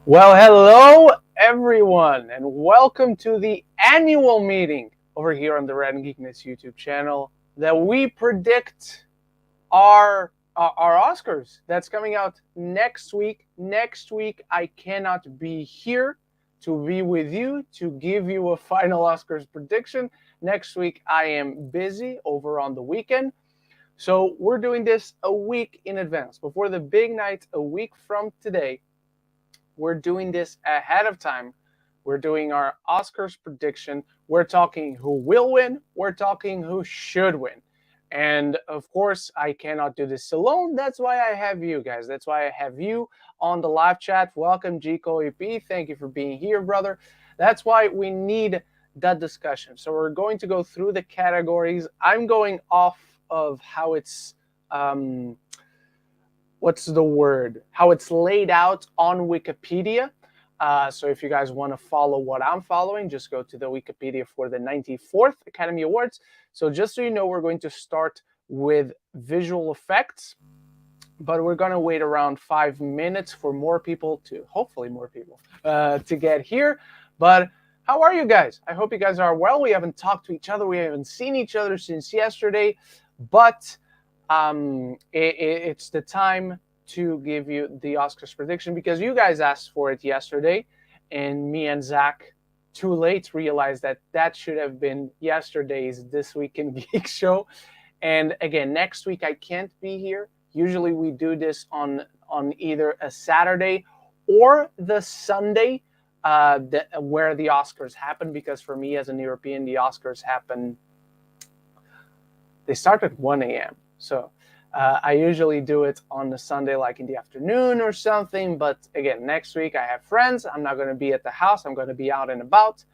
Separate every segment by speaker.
Speaker 1: Well, hello everyone, and welcome to the annual meeting over here on the Red and Geekness YouTube channel that we predict our Oscars. That's coming out next week. Next week, I cannot be here to be with you to give you a final Oscars prediction. Next week, I am busy over on the weekend. So we're doing this a week in advance. Before the big night, a week from today, we're doing this ahead of time. We're doing our Oscars prediction. We're talking who will win. We're talking who should win. And of course, I cannot do this alone. That's why I have you guys. That's why I have you on the live chat. Welcome, Gico EP. Thank you for being here, brother. That's why we need that discussion. So we're going to go through the categories. I'm going off of how it's what's the word? How it's laid out on Wikipedia. So if you guys want to follow what I'm following, just go to the Wikipedia for the 94th Academy Awards. So just so you know, we're going to start with visual effects, but we're going to wait around 5 minutes for more people to, hopefully more people, to get here. But how are you guys? I hope you guys are well. We haven't talked to each other. We haven't seen each other since yesterday, but it's the time to give you the Oscars prediction because you guys asked for it yesterday, and me and Zach, too late, realized that should have been yesterday's This Week in Geek show. And again, next week I can't be here. Usually we do this on either a Saturday or the Sunday where the Oscars happen, because for me as an European, the Oscars happen, they start at 1 a.m. So I usually do it on the Sunday, like in the afternoon or something. But again, next week I have friends. I'm not going to be at the house. I'm going to be out and about,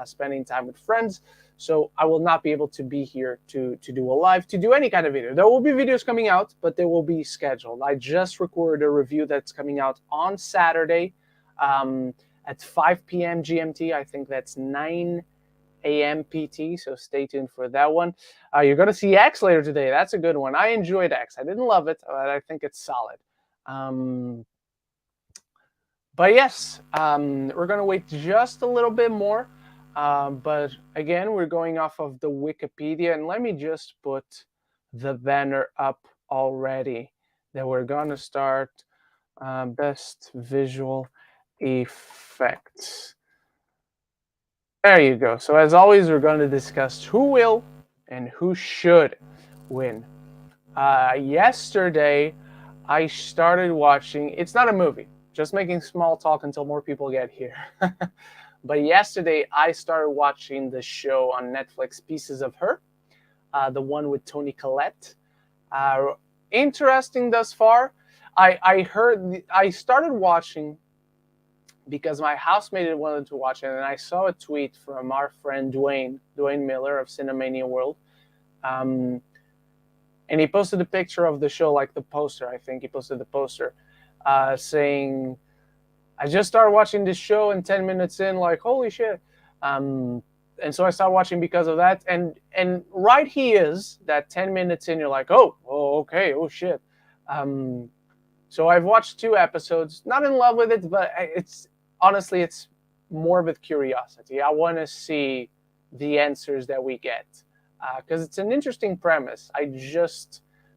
Speaker 1: spending time with friends. So I will not be able to be here to do a live, to do any kind of video. There will be videos coming out, but they will be scheduled. I just recorded a review that's coming out on Saturday at 5 p.m. GMT. I think that's 9 a.m. PT, so stay tuned for that one. You're going to see X later today. That's a good one. I enjoyed X. I didn't love it, but I think it's solid. But yes, we're going to wait just a little bit more. But again, we're going off of the Wikipedia, and let me just put the banner up already that we're going to start best visual effects. There you go. So as always, we're going to discuss who will and who should win. Yesterday, I started watching, it's not a movie, just making small talk until more people get here. But yesterday, I started watching the show on Netflix, Pieces of Her, the one with Toni Collette. Interesting thus far. I started watching because my housemate wanted to watch it, and I saw a tweet from our friend Dwayne Miller of Cinemania World, and he posted a picture of the show, like the poster. I think he posted the poster, saying, "I just started watching this show, and 10 minutes in, like holy shit." And so I started watching because of that, and right he is that 10 minutes in, you're like, oh okay, oh shit. So I've watched 2 episodes, not in love with it, but honestly, it's more with curiosity. I want to see the answers that we get because it's an interesting premise. I'm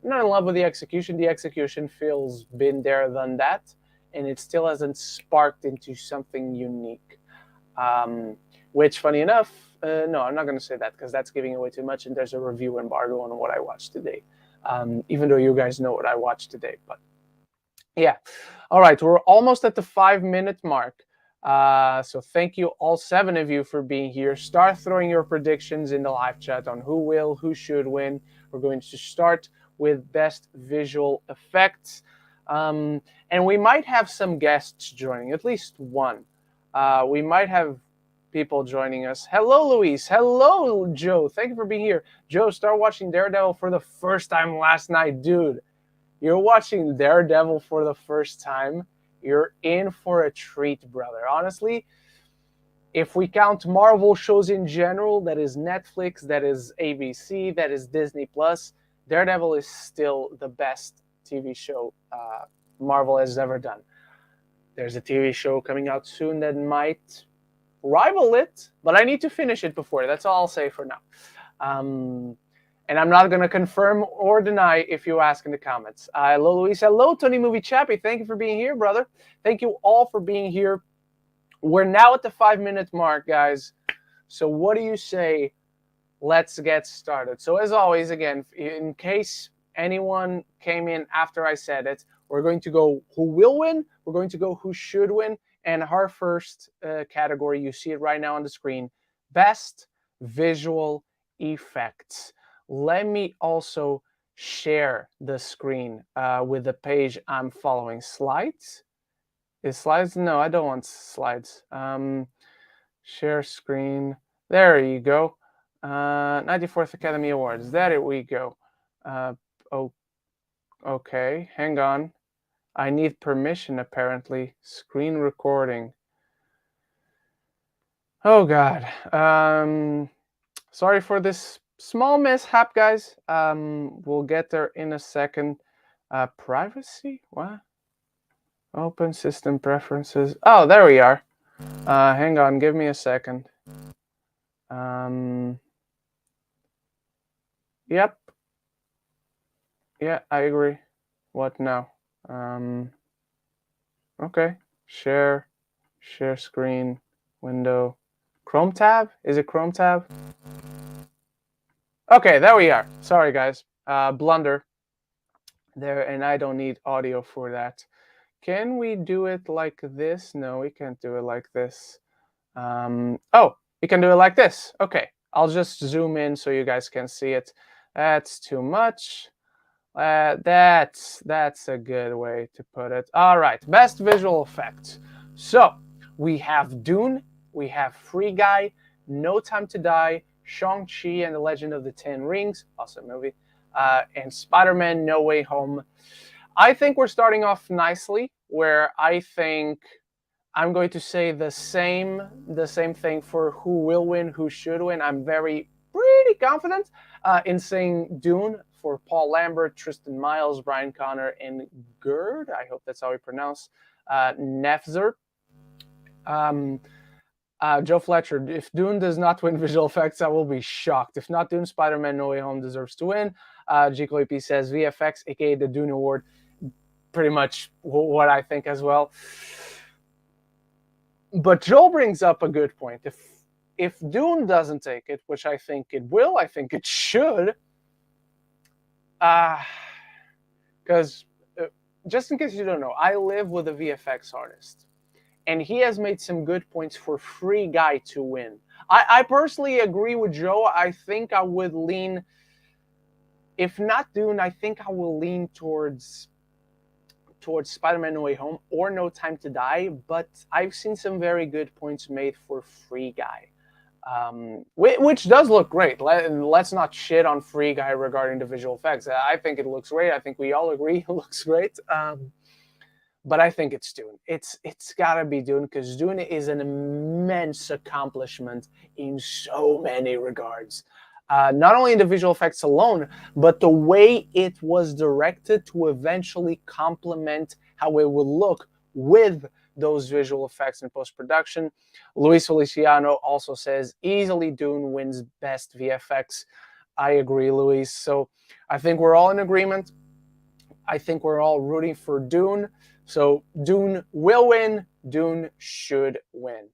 Speaker 1: not in love with the execution. The execution feels been there, done that, and it still hasn't sparked into something unique. Which, funny enough, no, I'm not going to say that because that's giving away too much, and there's a review embargo on what I watched today, even though you guys know what I watched today. But yeah, all right, we're almost at the 5-minute mark. So thank you, all 7 of you, for being here. Start throwing your predictions in the live chat on who will, who should win. We're going to start with best visual effects. And we might have some guests joining, at least one. We might have people joining us. Hello, Luis. Hello, Joe. Thank you for being here. Joe, start watching Daredevil for the first time last night. Dude, you're watching Daredevil for the first time. You're in for a treat, brother. Honestly, if we count Marvel shows in general, that is Netflix, that is ABC, that is Disney Plus, Daredevil is still the best TV show Marvel has ever done. There's a TV show coming out soon that might rival it, but I need to finish it before. That's all I'll say for now. And I'm not going to confirm or deny if you ask in the comments. Hello, Luis. Hello, Tony Movie Chappie. Thank you for being here, brother. Thank you all for being here. We're now at the 5-minute mark, guys. So what do you say? Let's get started. So as always, again, in case anyone came in after I said it, we're going to go who will win, we're going to go who should win, and our first category, you see it right now on the screen, best visual effects. Let me also share the screen with the page I'm following. Slides? Is slides? No, I don't want slides. Share screen. There you go. 94th Academy Awards. There we go. Oh, okay. Hang on. I need permission, apparently. Screen recording. Oh, God. Sorry for this small mishap, guys. We'll get there in a second. Privacy? What? Open system preferences. Oh, there we are. Hang on. Give me a second. Yep. Yeah, I agree. What now? Okay. Share screen, window. Chrome tab? Is it Chrome tab? Okay, there we are. Sorry, guys. Blunder there, and I don't need audio for that. Can we do it like this? No, we can't do it like this. Oh, we can do it like this. Okay, I'll just zoom in so you guys can see it. That's too much. That's a good way to put it. All right, best visual effects. So we have Dune, we have Free Guy, No Time to Die, Shang-Chi and the Legend of the Ten Rings, awesome movie, and Spider-Man No Way Home. I think we're starting off nicely, where I think I'm going to say the same thing for who will win, who should win. I'm pretty confident in saying Dune for Paul Lambert, Tristan Miles, Brian Connor, and Gerd. I hope that's how we pronounce Nefzer. Joe Fletcher, if Dune does not win visual effects, I will be shocked. If not Dune, Spider-Man No Way Home deserves to win. Gico EP says VFX, aka the Dune Award. Pretty much what I think as well. But Joel brings up a good point. If Dune doesn't take it, which I think it will, I think it should, because just in case you don't know, I live with a VFX artist, and he has made some good points for Free Guy to win. I personally agree with Joe. I think I would lean, if not Dune, I think I will lean towards Spider-Man No Way Home or No Time to Die, but I've seen some very good points made for Free Guy, which does look great. Let's not shit on Free Guy regarding the visual effects. I think it looks great. I think we all agree it looks great. But I think it's Dune. It's gotta be Dune, because Dune is an immense accomplishment in so many regards. Not only in the visual effects alone, but the way it was directed to eventually complement how it would look with those visual effects in post-production. Luis Feliciano also says easily Dune wins best VFX. I agree, Luis. So I think we're all in agreement. I think we're all rooting for Dune. So Dune will win. Dune should win.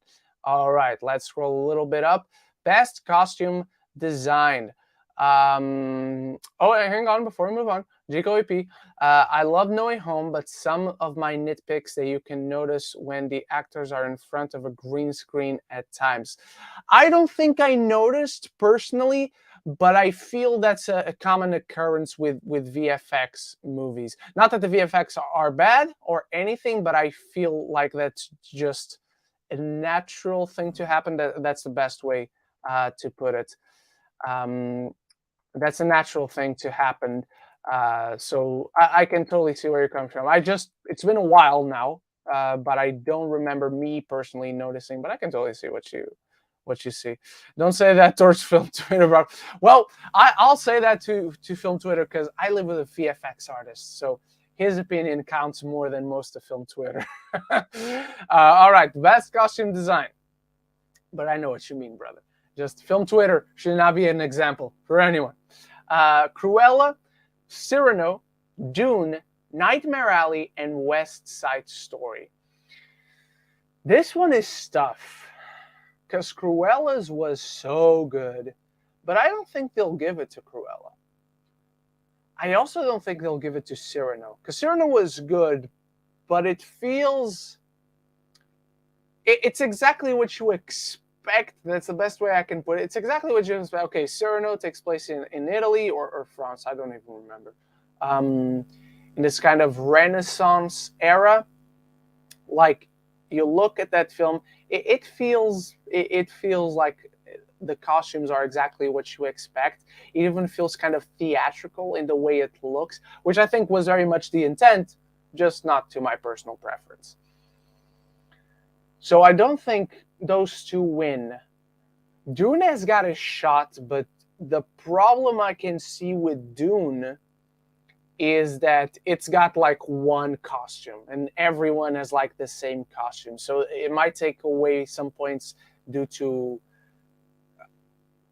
Speaker 1: All right, let's scroll a little bit up. Best costume design. Hang on before we move on. Gico EP. I love No Way Home, but some of my nitpicks that you can notice when the actors are in front of a green screen at times. I don't think I noticed personally, but I feel that's a common occurrence with VFX movies. Not that the VFX are bad or anything, but I feel like that's just a natural thing to happen. That's the best way to put it. That's a natural thing to happen. So I can totally see where you're coming from. It's been a while now, but I don't remember me personally noticing, but I can totally see what you see. Don't say that towards Film Twitter, bro. Well, I'll say that to Film Twitter, because I live with a VFX artist. So his opinion counts more than most of film Twitter. All right, best costume design. But I know what you mean, brother. Just film Twitter should not be an example for anyone. Cruella, Cyrano, Dune, Nightmare Alley, and West Side Story. This one is tough because Cruella's was so good, but I don't think they'll give it to Cruella. I also don't think they'll give it to Cyrano because Cyrano was good, but it feels it's exactly what you expect. That's the best way I can put it. It's exactly what you expect. Okay, Cyrano takes place in Italy or France. I don't even remember. In this kind of Renaissance era, like you look at that film, it feels like the costumes are exactly what you expect. It even feels kind of theatrical in the way it looks, which I think was very much the intent, just not to my personal preference. So I don't think those two win. Dune has got a shot, but the problem I can see with Dune is that it's got like one costume and everyone has like the same costume. So it might take away some points due to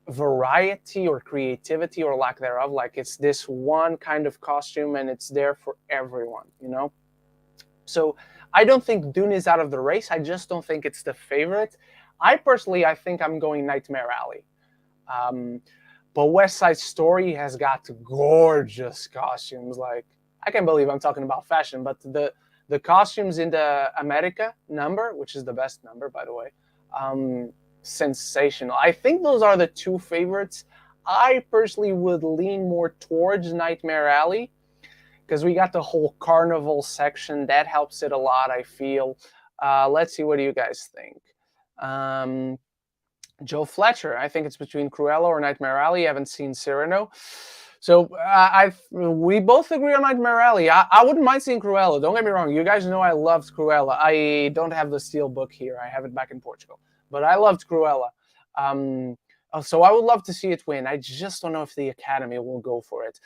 Speaker 1: variety or creativity or lack thereof. Like it's this one kind of costume and it's there for everyone, you know? So I don't think Dune is out of the race. I just don't think it's the favorite. I think I'm going Nightmare Alley. But West Side Story has got gorgeous costumes. Like, I can't believe I'm talking about fashion, but the costumes in the America number, which is the best number, by the way, sensational. I think those are the two favorites. I personally would lean more towards Nightmare Alley because we got the whole carnival section. That helps it a lot, I feel. Let's see, what do you guys think? Joe Fletcher, I think it's between Cruella or Nightmare Alley. I haven't seen Cyrano. So we both agree on Nightmare Alley. I wouldn't mind seeing Cruella. Don't get me wrong. You guys know I loved Cruella. I don't have the steel book here. I have it back in Portugal. But I loved Cruella. So I would love to see it win. I just don't know if the Academy will go for it.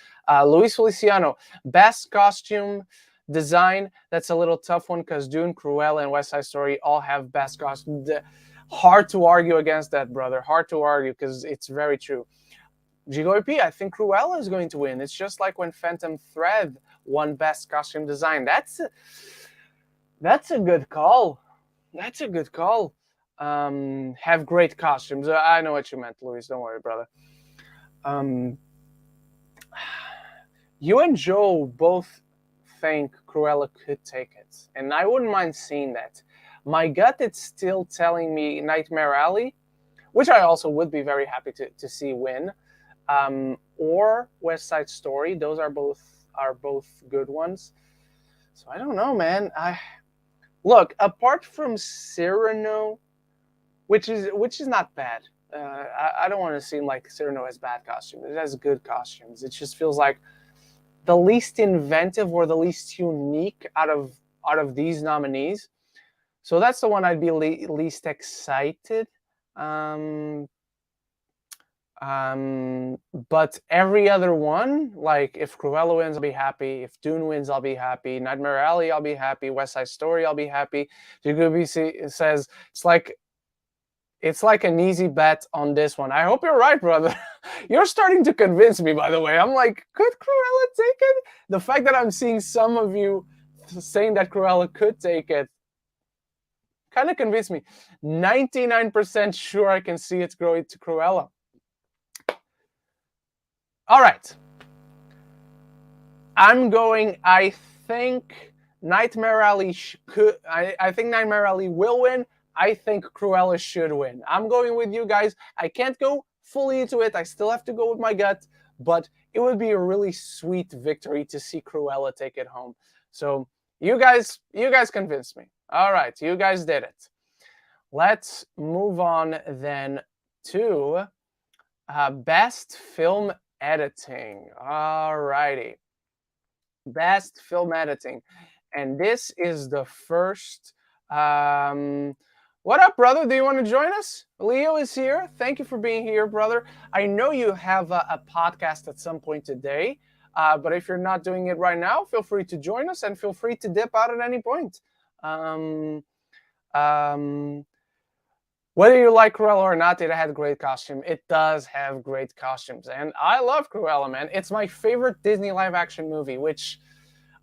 Speaker 1: Luis Feliciano, best costume design. That's a little tough one because Dune, Cruella, and West Side Story all have best costume. Hard to argue against that, brother. Hard to argue because it's very true. GOP, I think Cruella is going to win. It's just like when Phantom Thread won best costume design. That's a good call. That's a good call. Have great costumes. I know what you meant, Luis. Don't worry, brother. You and Joe both think Cruella could take it, and I wouldn't mind seeing that. My gut, it's still telling me Nightmare Alley, which I also would be very happy to see win, or West Side Story. Those are both good ones. So I don't know, man. Look, apart from Cyrano, which is not bad. I don't want to seem like Cyrano has bad costumes. It has good costumes. It just feels like the least inventive or the least unique out of these nominees. So that's the one I'd be least excited. But every other one, like if Cruella wins, I'll be happy. If Dune wins, I'll be happy. Nightmare Alley, I'll be happy. West Side Story, I'll be happy. Jacoby says it's like an easy bet on this one. I hope you're right, brother. You're starting to convince me, by the way. I'm like, could Cruella take it? The fact that I'm seeing some of you saying that Cruella could take it kind of convinced me. 99% sure I can see it going to Cruella. All right. I'm going, I think Nightmare Alley I think Nightmare Alley will win. I think Cruella should win. I'm going with you guys. I can't go fully into it. I still have to go with my gut, but it would be a really sweet victory to see Cruella take it home. So you guys convinced me. All right, you guys did it. Let's move on then to best film editing. All righty. Best film editing. And this is the first... what up, brother? Do you want to join us? Leo is here. Thank you for being here, brother. I know you have a podcast at some point today. But if you're not doing it right now, feel free to join us and feel free to dip out at any point. Um, um, Whether you like Cruella or not, it had great costume. It does have great costumes, and I love Cruella, man. It's my favorite Disney live-action movie. Which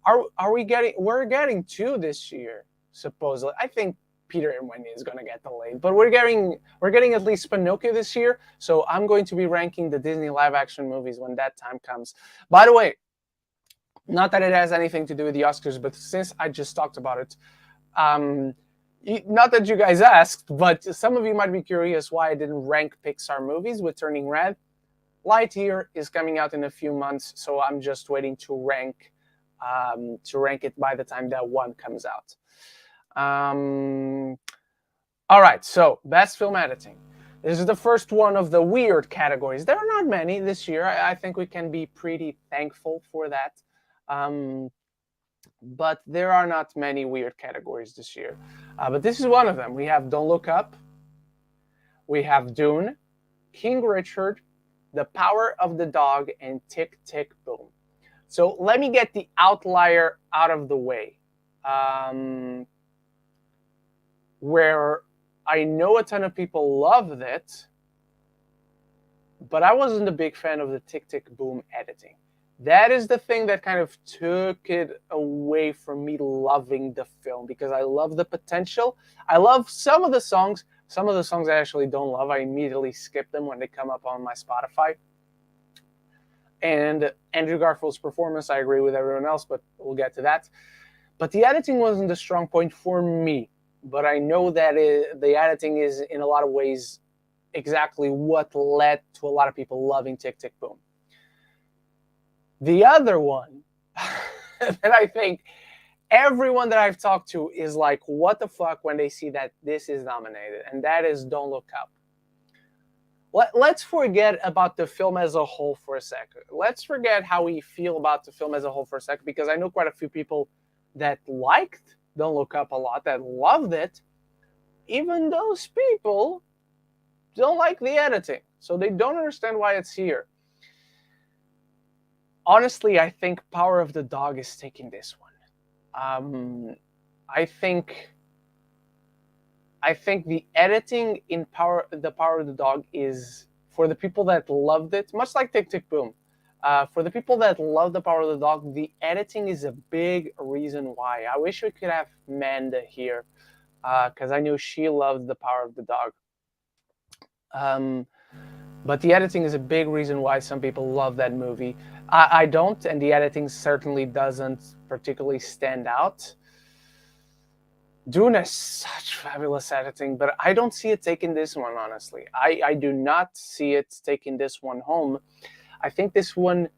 Speaker 1: are we getting? We're getting two this year, supposedly. I think Peter and Wendy is gonna get delayed, but we're getting at least Pinocchio this year. So I'm going to be ranking the Disney live-action movies when that time comes. By the way, not that it has anything to do with the Oscars, but since I just talked about it, um, not that you guys asked, but some of you might be curious why I didn't rank Pixar movies with Turning Red. Lightyear is coming out in a few months, so I'm just waiting to rank it by the time that one comes out. All right, so best film editing. This is the first one of the weird categories. There are not many this year. I think we can be pretty thankful for that. But there are not many weird categories this year. But this is one of them. We have Don't Look Up. We have Dune, King Richard, The Power of the Dog, and Tick, Tick, Boom. So let me get the outlier out of the way. Where I know a ton of people loved it, but I wasn't a big fan of the Tick, Tick, Boom editing. That is the thing that kind of took it away from me loving the film, because I love the potential. I love some of the songs. Some of the songs I actually don't love. I immediately skip them when they come up on my Spotify. And Andrew Garfield's performance, I agree with everyone else, but we'll get to that. But the editing wasn't a strong point for me. But I know that the editing is, in a lot of ways, exactly what led to a lot of people loving Tick, Tick, Boom. The other one that I think everyone that I've talked to is like, what the fuck, when they see that this is nominated, and that is Don't Look Up. Let's forget about the film as a whole for a second. Let's forget how we feel about the film as a whole for a second, because I know quite a few people that liked Don't Look Up a lot, that loved it. Even those people don't like the editing, so they don't understand why it's here. Honestly, I think Power of the Dog is taking this one. I think the editing in the Power of the Dog is, for the people that loved it, much like Tick, Tick, Boom. For the people that love the Power of the Dog, the editing is a big reason why. I wish we could have Manda here, because I knew she loved the Power of the Dog. But the editing is a big reason why some people love that movie. I don't, and the editing certainly doesn't particularly stand out. Dune has such fabulous editing, but I don't see it taking this one, honestly. I do not see it taking this one home. I think this one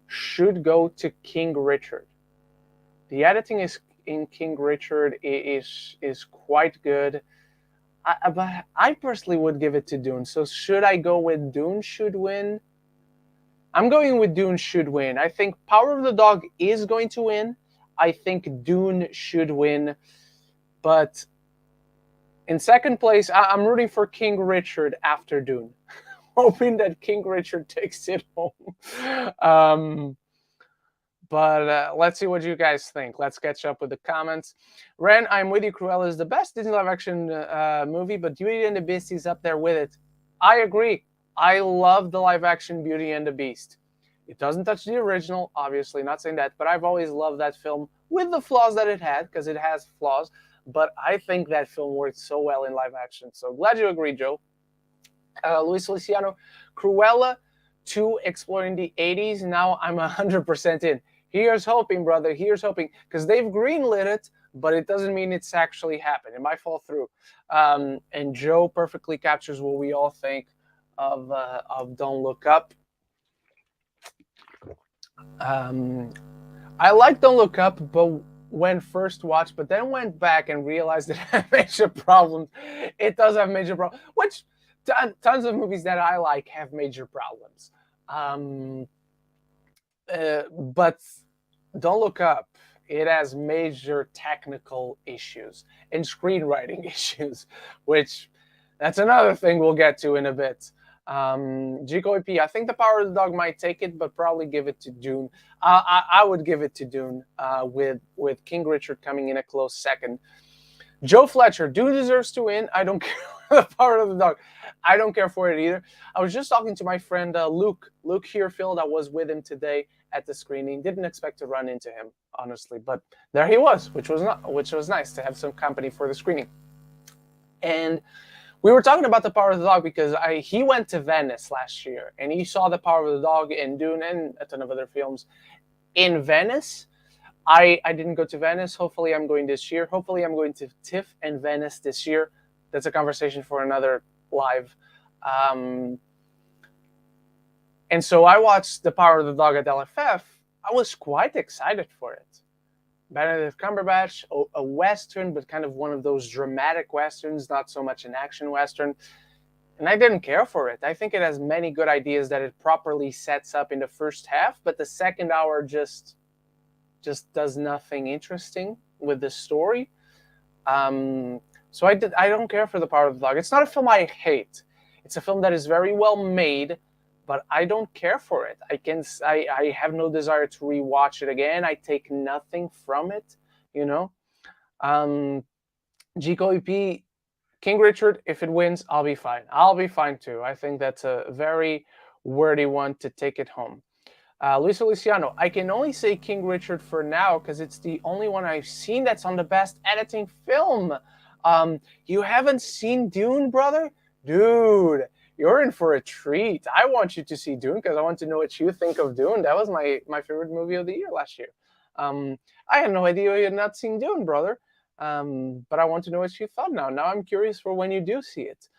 Speaker 1: should go to King Richard. The editing in King Richard is quite good. But I personally would give it to Dune. So should I go with Dune should win? I'm going with Dune should win. I think Power of the Dog is going to win. I think Dune should win. But in second place, I'm rooting for King Richard after Dune. Hoping that King Richard takes it home. But let's see what you guys think. Let's catch up with the comments. Ren, I'm with you. Cruella is the best Disney live-action movie, but Beauty and the Beast is up there with it. I agree. I love the live-action Beauty and the Beast. It doesn't touch the original, obviously, not saying that, but I've always loved that film with the flaws that it had, because it has flaws. But I think that film worked so well in live-action. So glad you agree, Joe. Luis Feliciano, Cruella 2 exploring the 80s. Now I'm 100% in. Here's hoping, brother. Here's hoping. Because they've greenlit it, but it doesn't mean it's actually happened. It might fall through. And Joe perfectly captures what we all think of Don't Look Up. I like Don't Look Up, but when first watched, but then went back and realized it had major problems. It does have major problems, which tons of movies that I like have major problems. But Don't Look Up, it has major technical issues and screenwriting issues, which that's another thing we'll get to in a bit. Gico EP, I think The Power of the Dog might take it, but probably give it to Dune. I would give it to Dune, with King Richard coming in a close second. Joe Fletcher, Dune deserves to win. I don't care for The Power of the Dog. I don't care for it either. I was just talking to my friend Luke Hearfield. I was with him today at the screening. Didn't expect to run into him, honestly, but there he was, which was nice to have some company for the screening. And we were talking about The Power of the Dog because he went to Venice last year and he saw The Power of the Dog and Dune and a ton of other films in Venice. I didn't go to Venice. Hopefully I'm going this year. Hopefully I'm going to TIFF and Venice this year. That's a conversation for another live. And so I watched The Power of the Dog at LFF. I was quite excited for it. Benedict Cumberbatch, a Western, but kind of one of those dramatic Westerns, not so much an action Western. And I didn't care for it. I think it has many good ideas that it properly sets up in the first half, but the second hour just does nothing interesting with the story. So I don't care for The Power of the Dog. It's not a film I hate. It's a film that is very well made, but I don't care for it. I have no desire to rewatch it again. I take nothing from it, you know. Gico EP, King Richard, if it wins, I'll be fine. I'll be fine too. I think that's a very worthy one to take it home. Luis Feliciano, I can only say King Richard for now because it's the only one I've seen that's on the best editing film. You haven't seen Dune, brother? Dude, you're in for a treat. I want you to see Dune because I want to know what you think of Dune. That was my favorite movie of the year last year. I had no idea you had not seen Dune, brother. But I want to know what you thought now. Now I'm curious for when you do see it.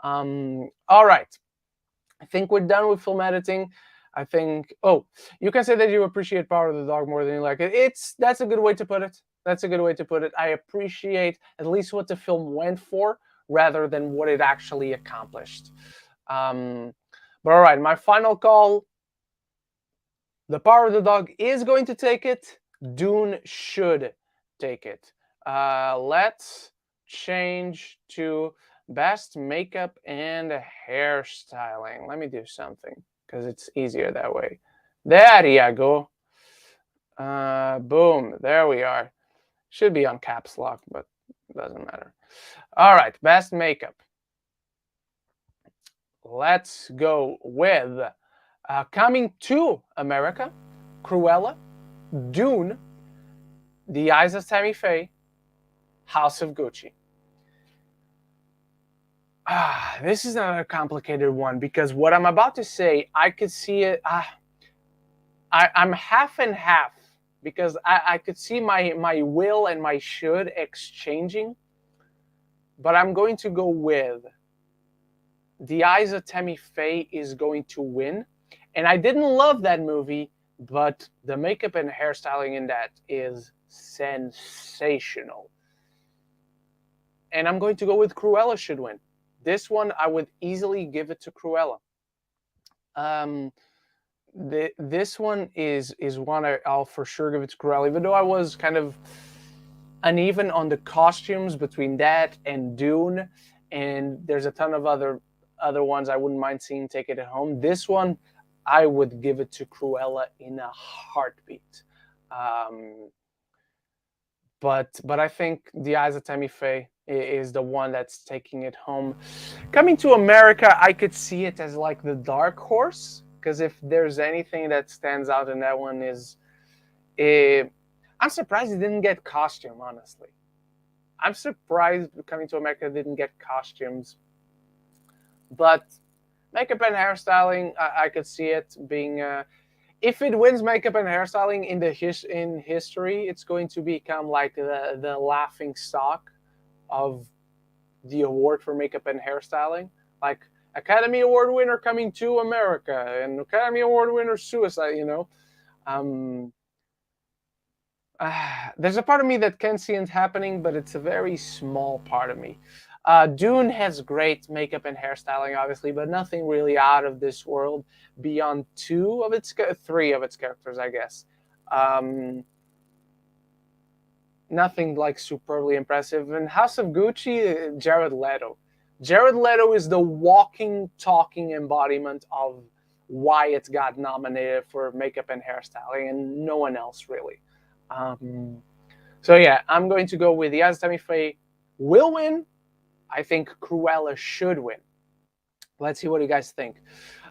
Speaker 1: All right. I think we're done with film editing. I think, you can say that you appreciate Power of the Dog more than you like it. That's a good way to put it. That's a good way to put it. I appreciate at least what the film went for rather than what it actually accomplished. But all right, my final call. The Power of the Dog is going to take it. Dune should take it. Let's change to best makeup and hairstyling. Let me do something because it's easier that way. There you go. Boom. There we are. Should be on caps lock, but it doesn't matter. All right. Best makeup. Let's go with Coming to America, Cruella, Dune, The Eyes of Tammy Faye, House of Gucci. This is not a complicated one because what I'm about to say, I could see it. I'm half and half because I could see my will and my should exchanging. But I'm going to go with The Eyes of Tammy Faye is going to win. And I didn't love that movie, but the makeup and hairstyling in that is sensational. And I'm going to go with Cruella should win. This one, I would easily give it to Cruella. This one is one I'll for sure give it to Cruella, even though I was kind of uneven on the costumes between that and Dune, and there's a ton of other ones I wouldn't mind seeing take it at home. This one, I would give it to Cruella in a heartbeat. But I think The Eyes of Tammy Faye is the one that's taking it home. Coming to America, I could see it as like the dark horse, because if there's anything that stands out in that one is, I'm surprised it didn't get costume, honestly. I'm surprised Coming to America didn't get costumes. But makeup and hairstyling, I could see it being... if it wins makeup and hairstyling in history, it's going to become like the laughing stock of the award for makeup and hairstyling. Like Academy Award winner Coming to America and Academy Award winner Suicide, there's a part of me that can see it happening, but it's a very small part of me. Dune has great makeup and hairstyling, obviously, but nothing really out of this world beyond three of its characters, I guess. Nothing like superbly impressive. And House of Gucci, Jared Leto. Jared Leto is the walking, talking embodiment of why it got nominated for makeup and hairstyling, and no one else really. So yeah, I'm going to go with the Eyes of Tammy Faye will win. I think Cruella should win. Let's see what you guys think.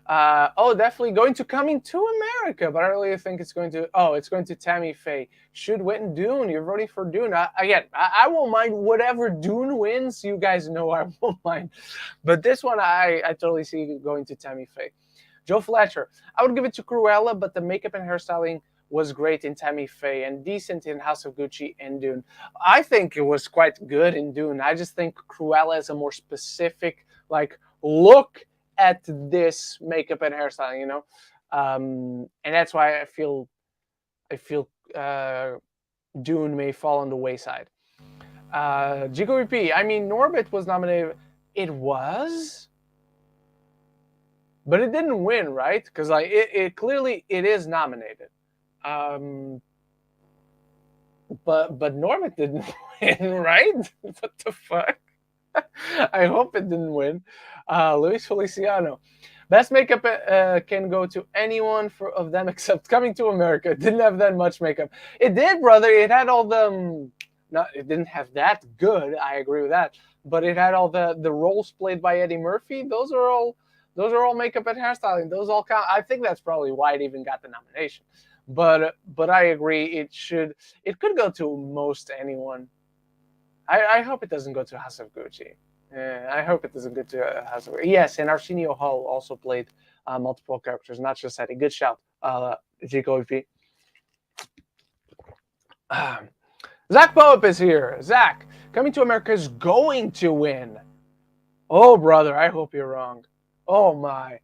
Speaker 1: Definitely going to Coming to America, but I really think it's going to. Oh, it's going to Tammy Faye. Should win Dune. You're voting for Dune. I won't mind whatever Dune wins. You guys know I won't mind. But this one, I totally see going to Tammy Faye. Joe Fletcher. I would give it to Cruella, but the makeup and hairstyling was great in Tammy Faye and decent in House of Gucci and Dune. I think it was quite good in Dune. I just think Cruella is a more specific, like, look at this makeup and hairstyling, and that's why I feel Dune may fall on the wayside. Jigo VP, I mean, Norbit was nominated. It was, but it didn't win, right? Because like it clearly it is nominated. But Norbit didn't win, right? What the fuck? I hope it didn't win. Luis Feliciano. Best makeup can go to anyone of them except Coming to America. It didn't have that much makeup. It did, brother. It had all the... it didn't have that good. I agree with that. But it had all the roles played by Eddie Murphy. Those are all makeup and hairstyling. Those all count. I think that's probably why it even got the nomination. But I agree. It could go to most anyone. I hope it doesn't go to House of Gucci. I hope it doesn't go to House of Gucci. Yes, and Arsenio Hall also played multiple characters, not just Eddie. Good shout, Jico EP. Zach Pope is here. Zach, Coming to America is going to win. Oh, brother, I hope you're wrong. Oh, my.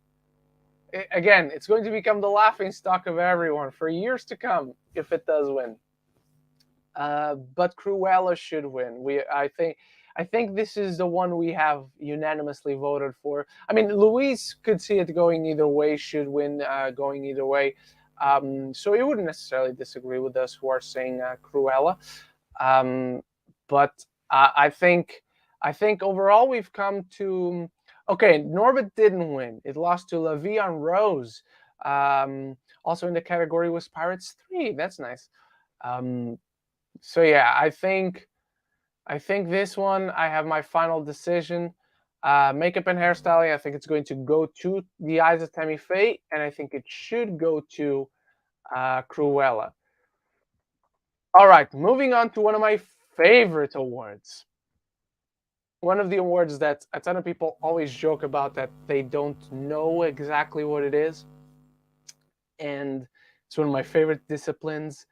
Speaker 1: Again, it's going to become the laughing stock of everyone for years to come if it does win. But Cruella should win. I think this is the one we have unanimously voted for. I mean, Luis could see it going either way, should win going either way. So he wouldn't necessarily disagree with us who are saying Cruella. But I think overall we've come to... Okay, Norbit didn't win. It lost to La Vie en Rose. Also in the category was Pirates 3. That's nice. So yeah, I think this one, I have my final decision. Makeup and hairstyling, I think it's going to go to The Eyes of Tammy Faye, and I think it should go to Cruella. All right, moving on to one of my favorite awards. One of the awards that a ton of people always joke about that they don't know exactly what it is. And it's one of my favorite disciplines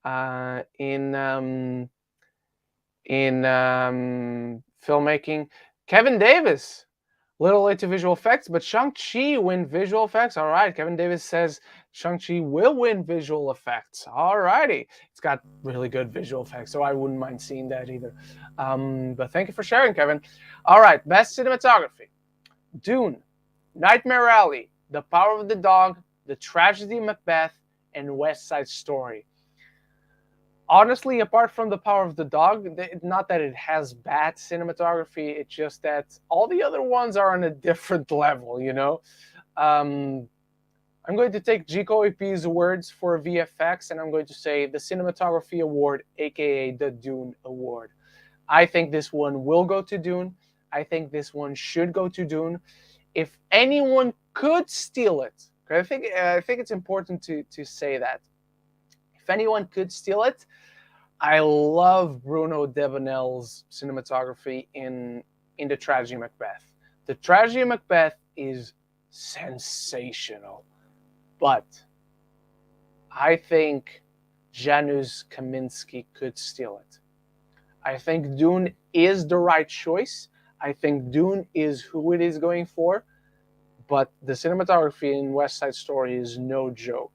Speaker 1: in filmmaking. Kevin Davis, little late to visual effects, but Shang-Chi win visual effects. All right, Kevin Davis says Shang-Chi will win visual effects. All righty. It's got really good visual effects, so I wouldn't mind seeing that either. But thank you for sharing, Kevin. All right, best cinematography. Dune, Nightmare Alley, The Power of the Dog, The Tragedy of Macbeth, and West Side Story. Honestly, apart from The Power of the Dog, not that it has bad cinematography, it's just that all the other ones are on a different level, I'm going to take Jico EP's words for VFX, and I'm going to say the Cinematography Award, aka the Dune Award. I think this one will go to Dune. I think this one should go to Dune. If anyone could steal it, I think it's important to say that. If anyone could steal it, I love Bruno Devanel's cinematography in The Tragedy of Macbeth. The Tragedy of Macbeth is sensational. But I think Janusz Kaminski could steal it. I think Dune is the right choice. I think Dune is who it is going for. But the cinematography in West Side Story is no joke.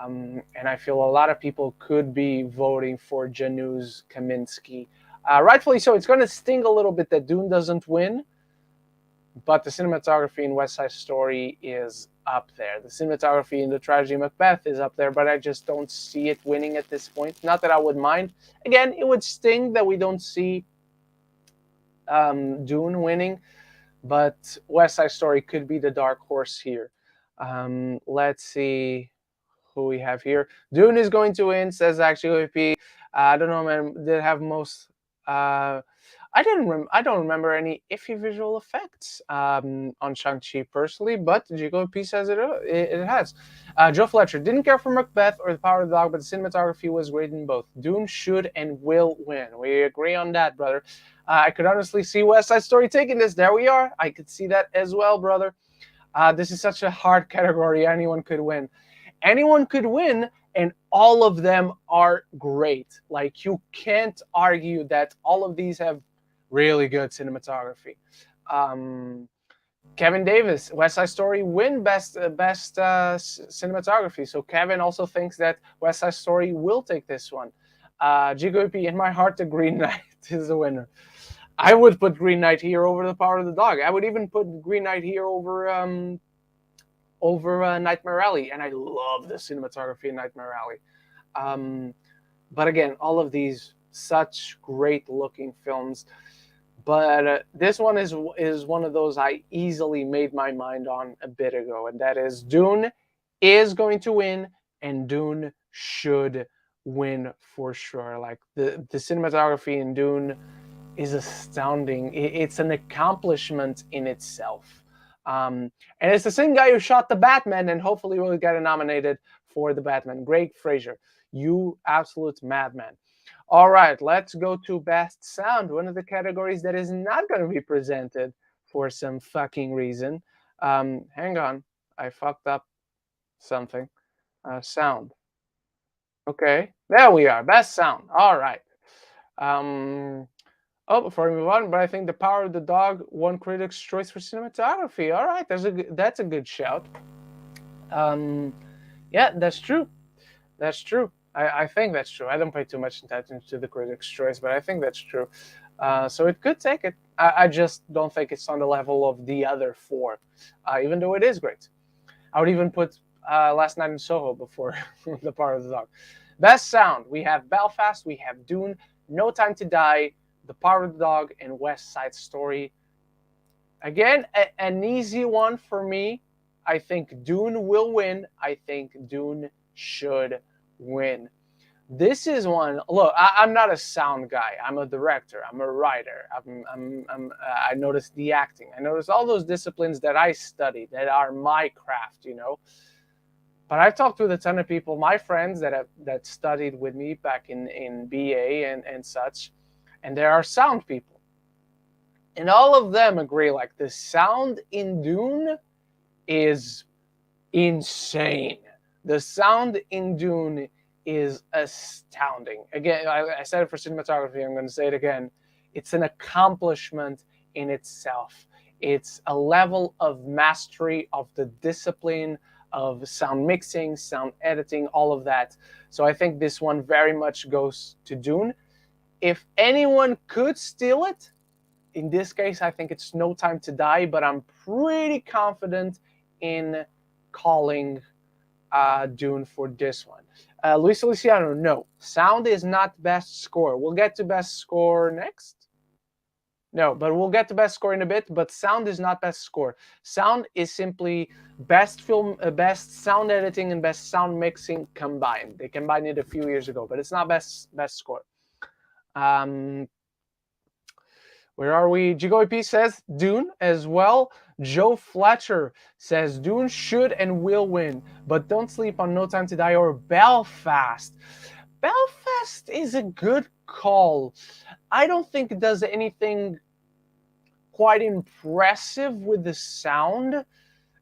Speaker 1: And I feel a lot of people could be voting for Janusz Kaminski. Rightfully so. It's going to sting a little bit that Dune doesn't win. But the cinematography in West Side Story is up there. The cinematography in The Tragedy of Macbeth is up there, but I just don't see it winning at this point. Not that I would mind. Again, it would sting that we don't see Dune winning, but West Side Story could be the dark horse here. Let's see who we have here. Dune is going to win, says actually OP. I don't know, man. Did have most. Uh, I don't remember any iffy visual effects on Shang-Chi personally, but GOP says it has. Joe Fletcher didn't care for Macbeth or The Power of the Dog, but the cinematography was great in both. Dune should and will win. We agree on that, brother. I could honestly see West Side Story taking this. There we are. I could see that as well, brother. This is such a hard category. Anyone could win. Anyone could win, and all of them are great. Like, you can't argue that all of these have really good cinematography. Kevin Davis, West Side Story win best cinematography. So Kevin also thinks that West Side Story will take this one. GGP, in my heart, the Green Knight is the winner. I would put Green Knight here over The Power of the Dog. I would even put Green Knight here over Nightmare Alley, and I love the cinematography in Nightmare Alley. But again, all of these such great looking films. But this one is one of those I easily made my mind on a bit ago, and that is Dune is going to win, and Dune should win for sure. Like, the cinematography in Dune is astounding. It's an accomplishment in itself. And it's the same guy who shot the Batman, and hopefully will get nominated for the Batman. Greg Fraser, you absolute madman. All right, let's go to Best Sound, one of the categories that is not going to be presented for some fucking reason. Hang on, I fucked up something. Sound. Okay, there we are. Best Sound. All right. Before we move on, but I think The Power of the Dog won Critics' Choice for cinematography. All right, that's a good shout. Yeah, that's true. That's true. I think that's true. I don't pay too much attention to the Critics' Choice, but I think that's true. So it could take it. I just don't think it's on the level of the other four, even though it is great. I would even put Last Night in Soho before The Power of the Dog. Best Sound, we have Belfast, we have Dune, No Time to Die, The Power of the Dog, and West Side Story. Again, an easy one for me. I think Dune will win. I think Dune should win. This is one. Look, I'm not a sound guy. I'm a director. I'm a writer. I notice the acting. I notice all those disciplines that I study that are my craft. But I've talked with a ton of people, my friends that studied with me back in BA and such, and there are sound people, and all of them agree, like, the sound in Dune is insane. The sound in Dune is astounding. Again, I said it for cinematography. I'm going to say it again. It's an accomplishment in itself. It's a level of mastery of the discipline of sound mixing, sound editing, all of that. So I think this one very much goes to Dune. If anyone could steal it, in this case, I think it's No Time to Die, but I'm pretty confident in calling Dune for this one. Luis Feliciano, no. Sound is not best score. We'll get to best score next. No, but we'll get to best score in a bit, but sound is not best score. Sound is simply best film, best sound editing, and best sound mixing combined. They combined it a few years ago, but it's not best score. Where are we? GGOP says Dune as well. Joe Fletcher says Dune should and will win, but don't sleep on No Time to Die or Belfast. Belfast is a good call. I don't think it does anything quite impressive with the sound,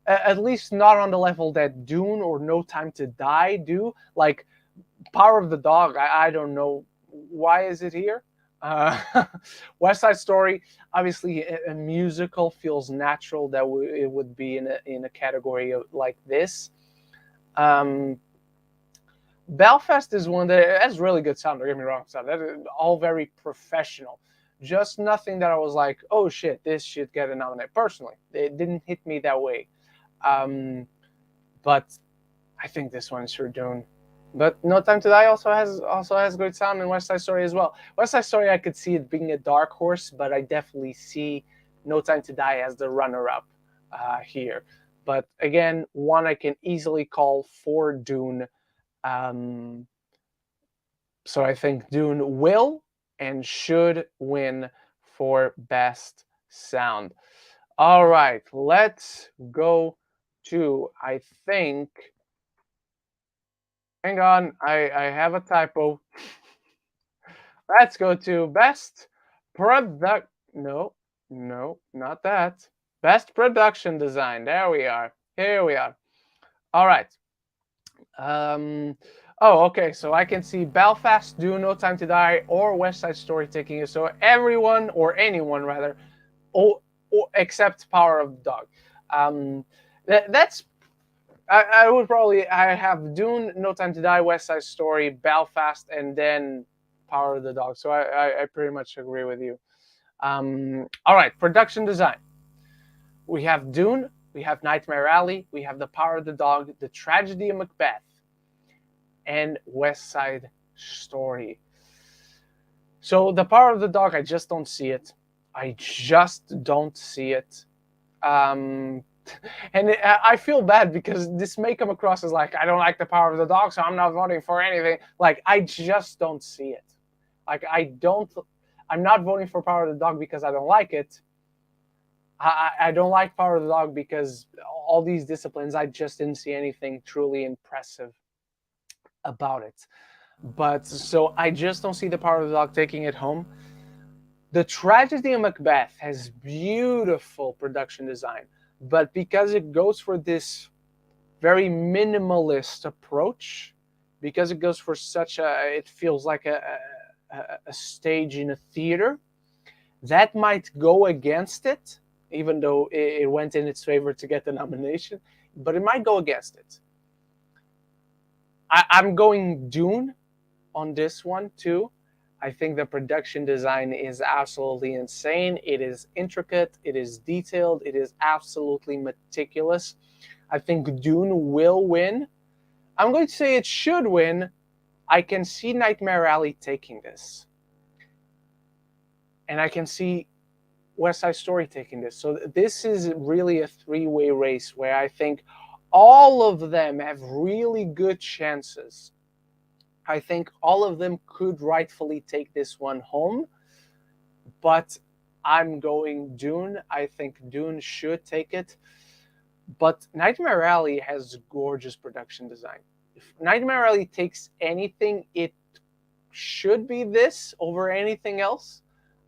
Speaker 1: at least not on the level that Dune or No Time to Die do. Like, Power of the Dog, I don't know. Why is it here? West Side Story, obviously a musical, feels natural that it would be in a category like this. Belfast is one that has really good sound. Don't get me wrong, sound. That is all very professional. Just nothing that I was like, oh shit, this should get a nomination. Personally, it didn't hit me that way. But I think this one is for Dune. But No Time to Die also has great sound, and West Side Story as well. West Side Story, I could see it being a dark horse, but I definitely see No Time to Die as the runner-up here. But again, one I can easily call for Dune. Um, so I think Dune will and should win for best sound. All right, let's go to, I think, hang on, I have a typo. Let's go to best product. No, no, not that. Best production design. There we are. Here we are. All right. Um. Oh, okay. So I can see Belfast, Do No Time to Die, or West Side Story taking it. So everyone or anyone rather, except Power of the Dog. That's I would probably I have Dune, No Time to Die, West Side Story, Belfast, and then Power of the Dog. So I pretty much agree with you. All right, production design. We have Dune, we have Nightmare Alley, we have The Power of the Dog, The Tragedy of Macbeth, and West Side Story. So The Power of the Dog, I just don't see it. I just don't see it. Um, and I feel bad because this may come across as like I don't like The Power of the Dog, so I'm not voting for anything. Like I just don't see it. Like I'm not voting for Power of the Dog because I don't like it. I don't like Power of the Dog because all these disciplines I just didn't see anything truly impressive about it. But so I just don't see The Power of the Dog taking it home. The Tragedy of Macbeth has beautiful production design, but because it goes for this very minimalist approach, because it goes for such a, it feels like a stage in a theater, that might go against it, even though it went in its favor to get the nomination, but it might go against it. I'm going Dune on this one too. I think the production design is absolutely insane. It is intricate, it is detailed, it is absolutely meticulous. I think Dune will win. I'm going to say it should win. I can see Nightmare Alley taking this. And I can see West Side Story taking this. So this is really a three-way race where I think all of them have really good chances. I think all of them could rightfully take this one home, but I'm going Dune. I think Dune should take it. But Nightmare Alley has gorgeous production design. If Nightmare Alley takes anything, it should be this over anything else.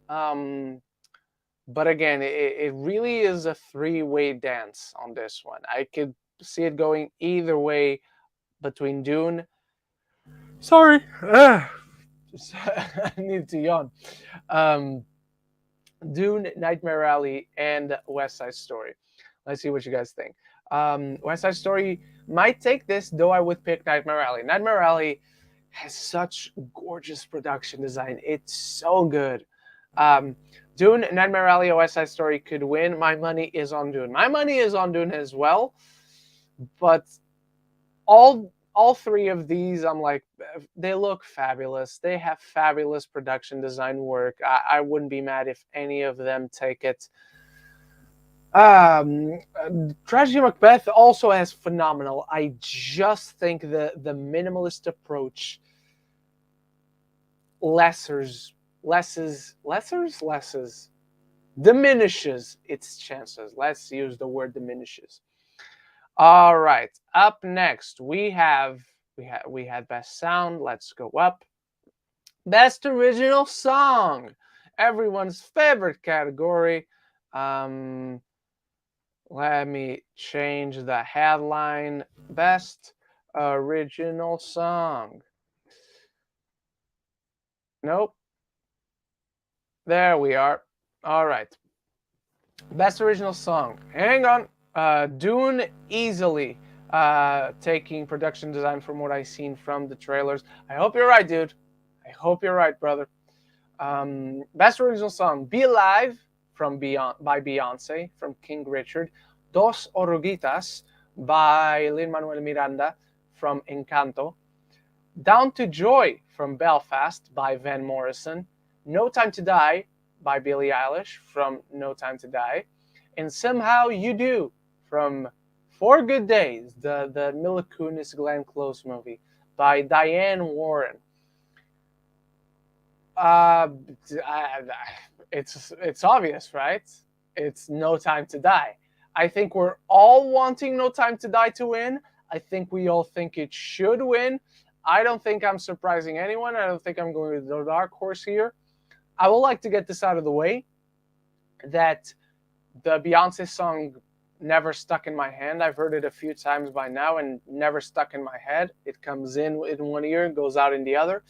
Speaker 1: But again, it really is a three-way dance on this one. I could see it going either way between Dune. Sorry, I need to yawn. Um, Dune, Nightmare Alley, and West Side Story. Let's see what you guys think. West Side Story might take this, though I would pick Nightmare Alley. Nightmare Alley has such gorgeous production design. It's so good. Dune, Nightmare Alley, or West Side Story could win. My money is on Dune. My money is on Dune as well. But all three of these, I'm like, they look fabulous. They have fabulous production design work. I wouldn't be mad if any of them take it. Tragedy of Macbeth also has phenomenal. I just think the minimalist approach diminishes its chances. Let's use the word diminishes. All right, up next we had best sound. Let's go up. Best original song, everyone's favorite category. Let me change the headline. Best original song. Nope. There we are. All right. Best original song. Hang on. Dune easily taking production design from what I've seen from the trailers. I hope you're right, dude. I hope you're right, brother. Best original song. Be Alive by Beyonce from King Richard. Dos Oruguitas by Lin-Manuel Miranda from Encanto. Down to Joy from Belfast by Van Morrison, No Time to Die by Billie Eilish from No Time to Die, and Somehow You Do from Four Good Days, the Mila Kunis Glenn Close movie by Diane Warren. Uh, it's obvious, right? It's No Time to Die. I think we're all wanting No Time to Die to win. I think we all think it should win. I don't think I'm surprising anyone. I don't think I'm going with the dark horse here. I would like to get this out of the way that the Beyonce song never stuck in my hand. I've heard it a few times by now and never stuck in my head. It comes in one ear and goes out in the other.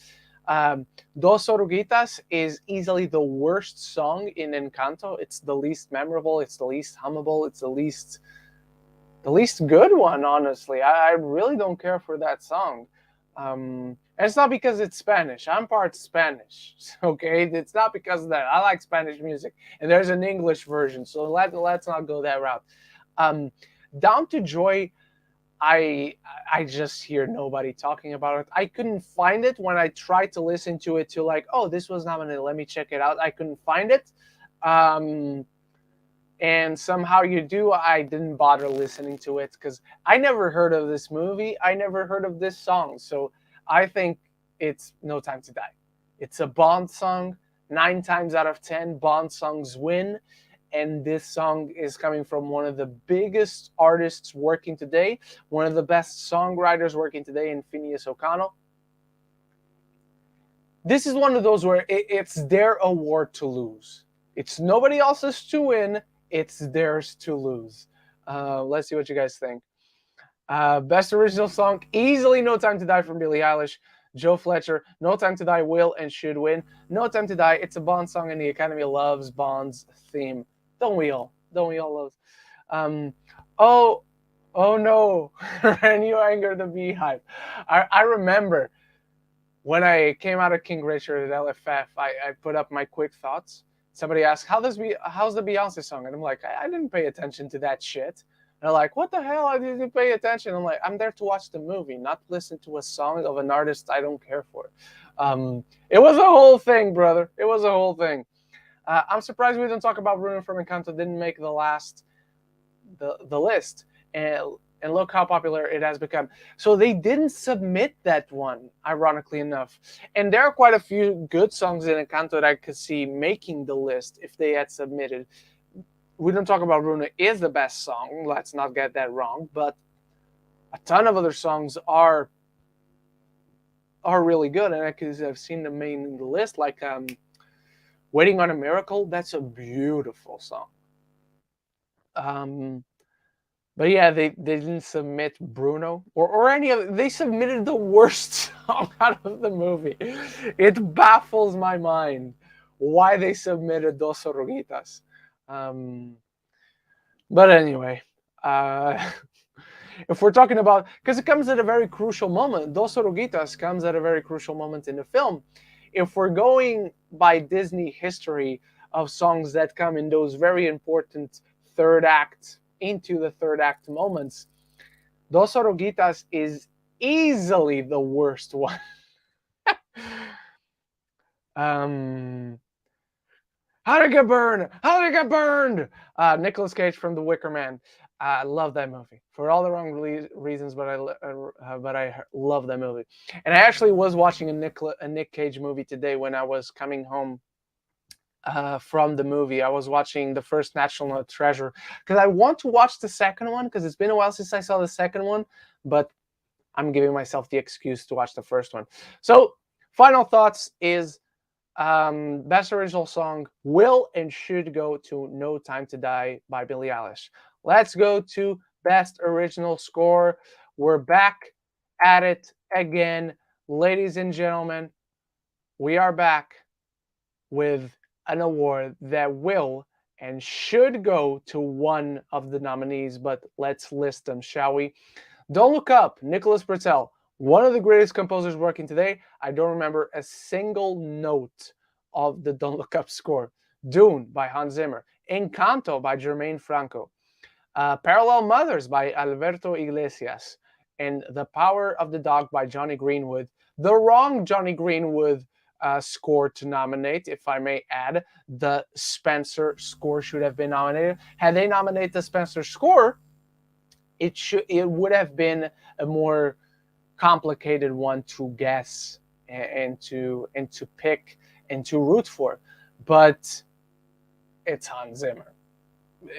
Speaker 1: Dos Oruguitas is easily the worst song in Encanto. It's the least memorable. It's the least hummable. It's the least good one, honestly. I really don't care for that song. And it's not because it's Spanish. I'm part Spanish, okay? It's not because of that. I like Spanish music, and there's an English version, so let's not go that route. Down to Joy, I just hear nobody talking about it. I couldn't find it when I tried to listen to it to like, oh, this was nominated. Let me check it out. I couldn't find it. And Somehow You Do, I didn't bother listening to it because I never heard of this movie. I never heard of this song. So I think it's No Time to Die. It's a Bond song. 9 times out of 10, Bond songs win. And this song is coming from one of the biggest artists working today, one of the best songwriters working today in Phineas O'Connell. This is one of those where it's their award to lose. It's nobody else's to win. It's theirs to lose. Let's see what you guys think. Best original song, easily No Time to Die from Billie Eilish. Joe Fletcher, No Time to Die will and should win. No Time to Die, it's a Bond song and the Academy loves Bond's theme. Don't we all? Don't we all love? Oh no, Ran You Anger the Beehive. I remember when I came out of King Richard at LFF, I put up my quick thoughts. Somebody asked, how's the Beyonce song? And I'm like, I didn't pay attention to that shit. And they're like, what the hell? I didn't pay attention. I'm like, I'm there to watch the movie, not listen to a song of an artist I don't care for. It was a whole thing, brother. It was a whole thing. I'm surprised we didn't talk about Bruno from Encanto. Didn't make the list. And look how popular it has become. So they didn't submit that one, ironically enough. And there are quite a few good songs in Encanto that I could see making the list if they had submitted. We don't talk about Bruno is the best song. Let's not get that wrong. But a ton of other songs are really good. And I could have seen them making the list, like Waiting on a Miracle. That's a beautiful song. But yeah, they didn't submit Bruno or any other. They submitted the worst song out of the movie. It baffles my mind why they submitted Dos Oruguitas. But anyway, if we're talking about, because it comes at a very crucial moment, Dos Oruguitas comes at a very crucial moment in the film. If we're going by Disney history of songs that come in those very important into the third act moments, Dos Oruguitas is easily the worst one. How to Get Burned? How to Get Burned? Nicolas Cage from The Wicker Man. I love that movie for all the wrong reasons, but I love that movie. And I actually was watching a Nick Cage movie today when I was coming home from the movie. I was watching the first National Treasure because I want to watch the second one because it's been a while since I saw the second one, but I'm giving myself the excuse to watch the first one. So, final thoughts is best original song will and should go to No Time to Die by Billie Eilish. Let's go to best original score. We're back at it again. Ladies and gentlemen, we are back with an award that will and should go to one of the nominees, but let's list them, shall we? Don't Look Up, Nicholas Britell, one of the greatest composers working today. I don't remember a single note of the Don't Look Up score. Dune by Hans Zimmer, Encanto by Germaine Franco, Parallel Mothers by Alberto Iglesias, and The Power of the Dog by Johnny Greenwood. the wrong Johnny Greenwood score to nominate, if I may add. The Spencer score should have been nominated. Had they nominated the Spencer score, it would have been a more complicated one to guess and to pick and to root for. But it's Hans Zimmer.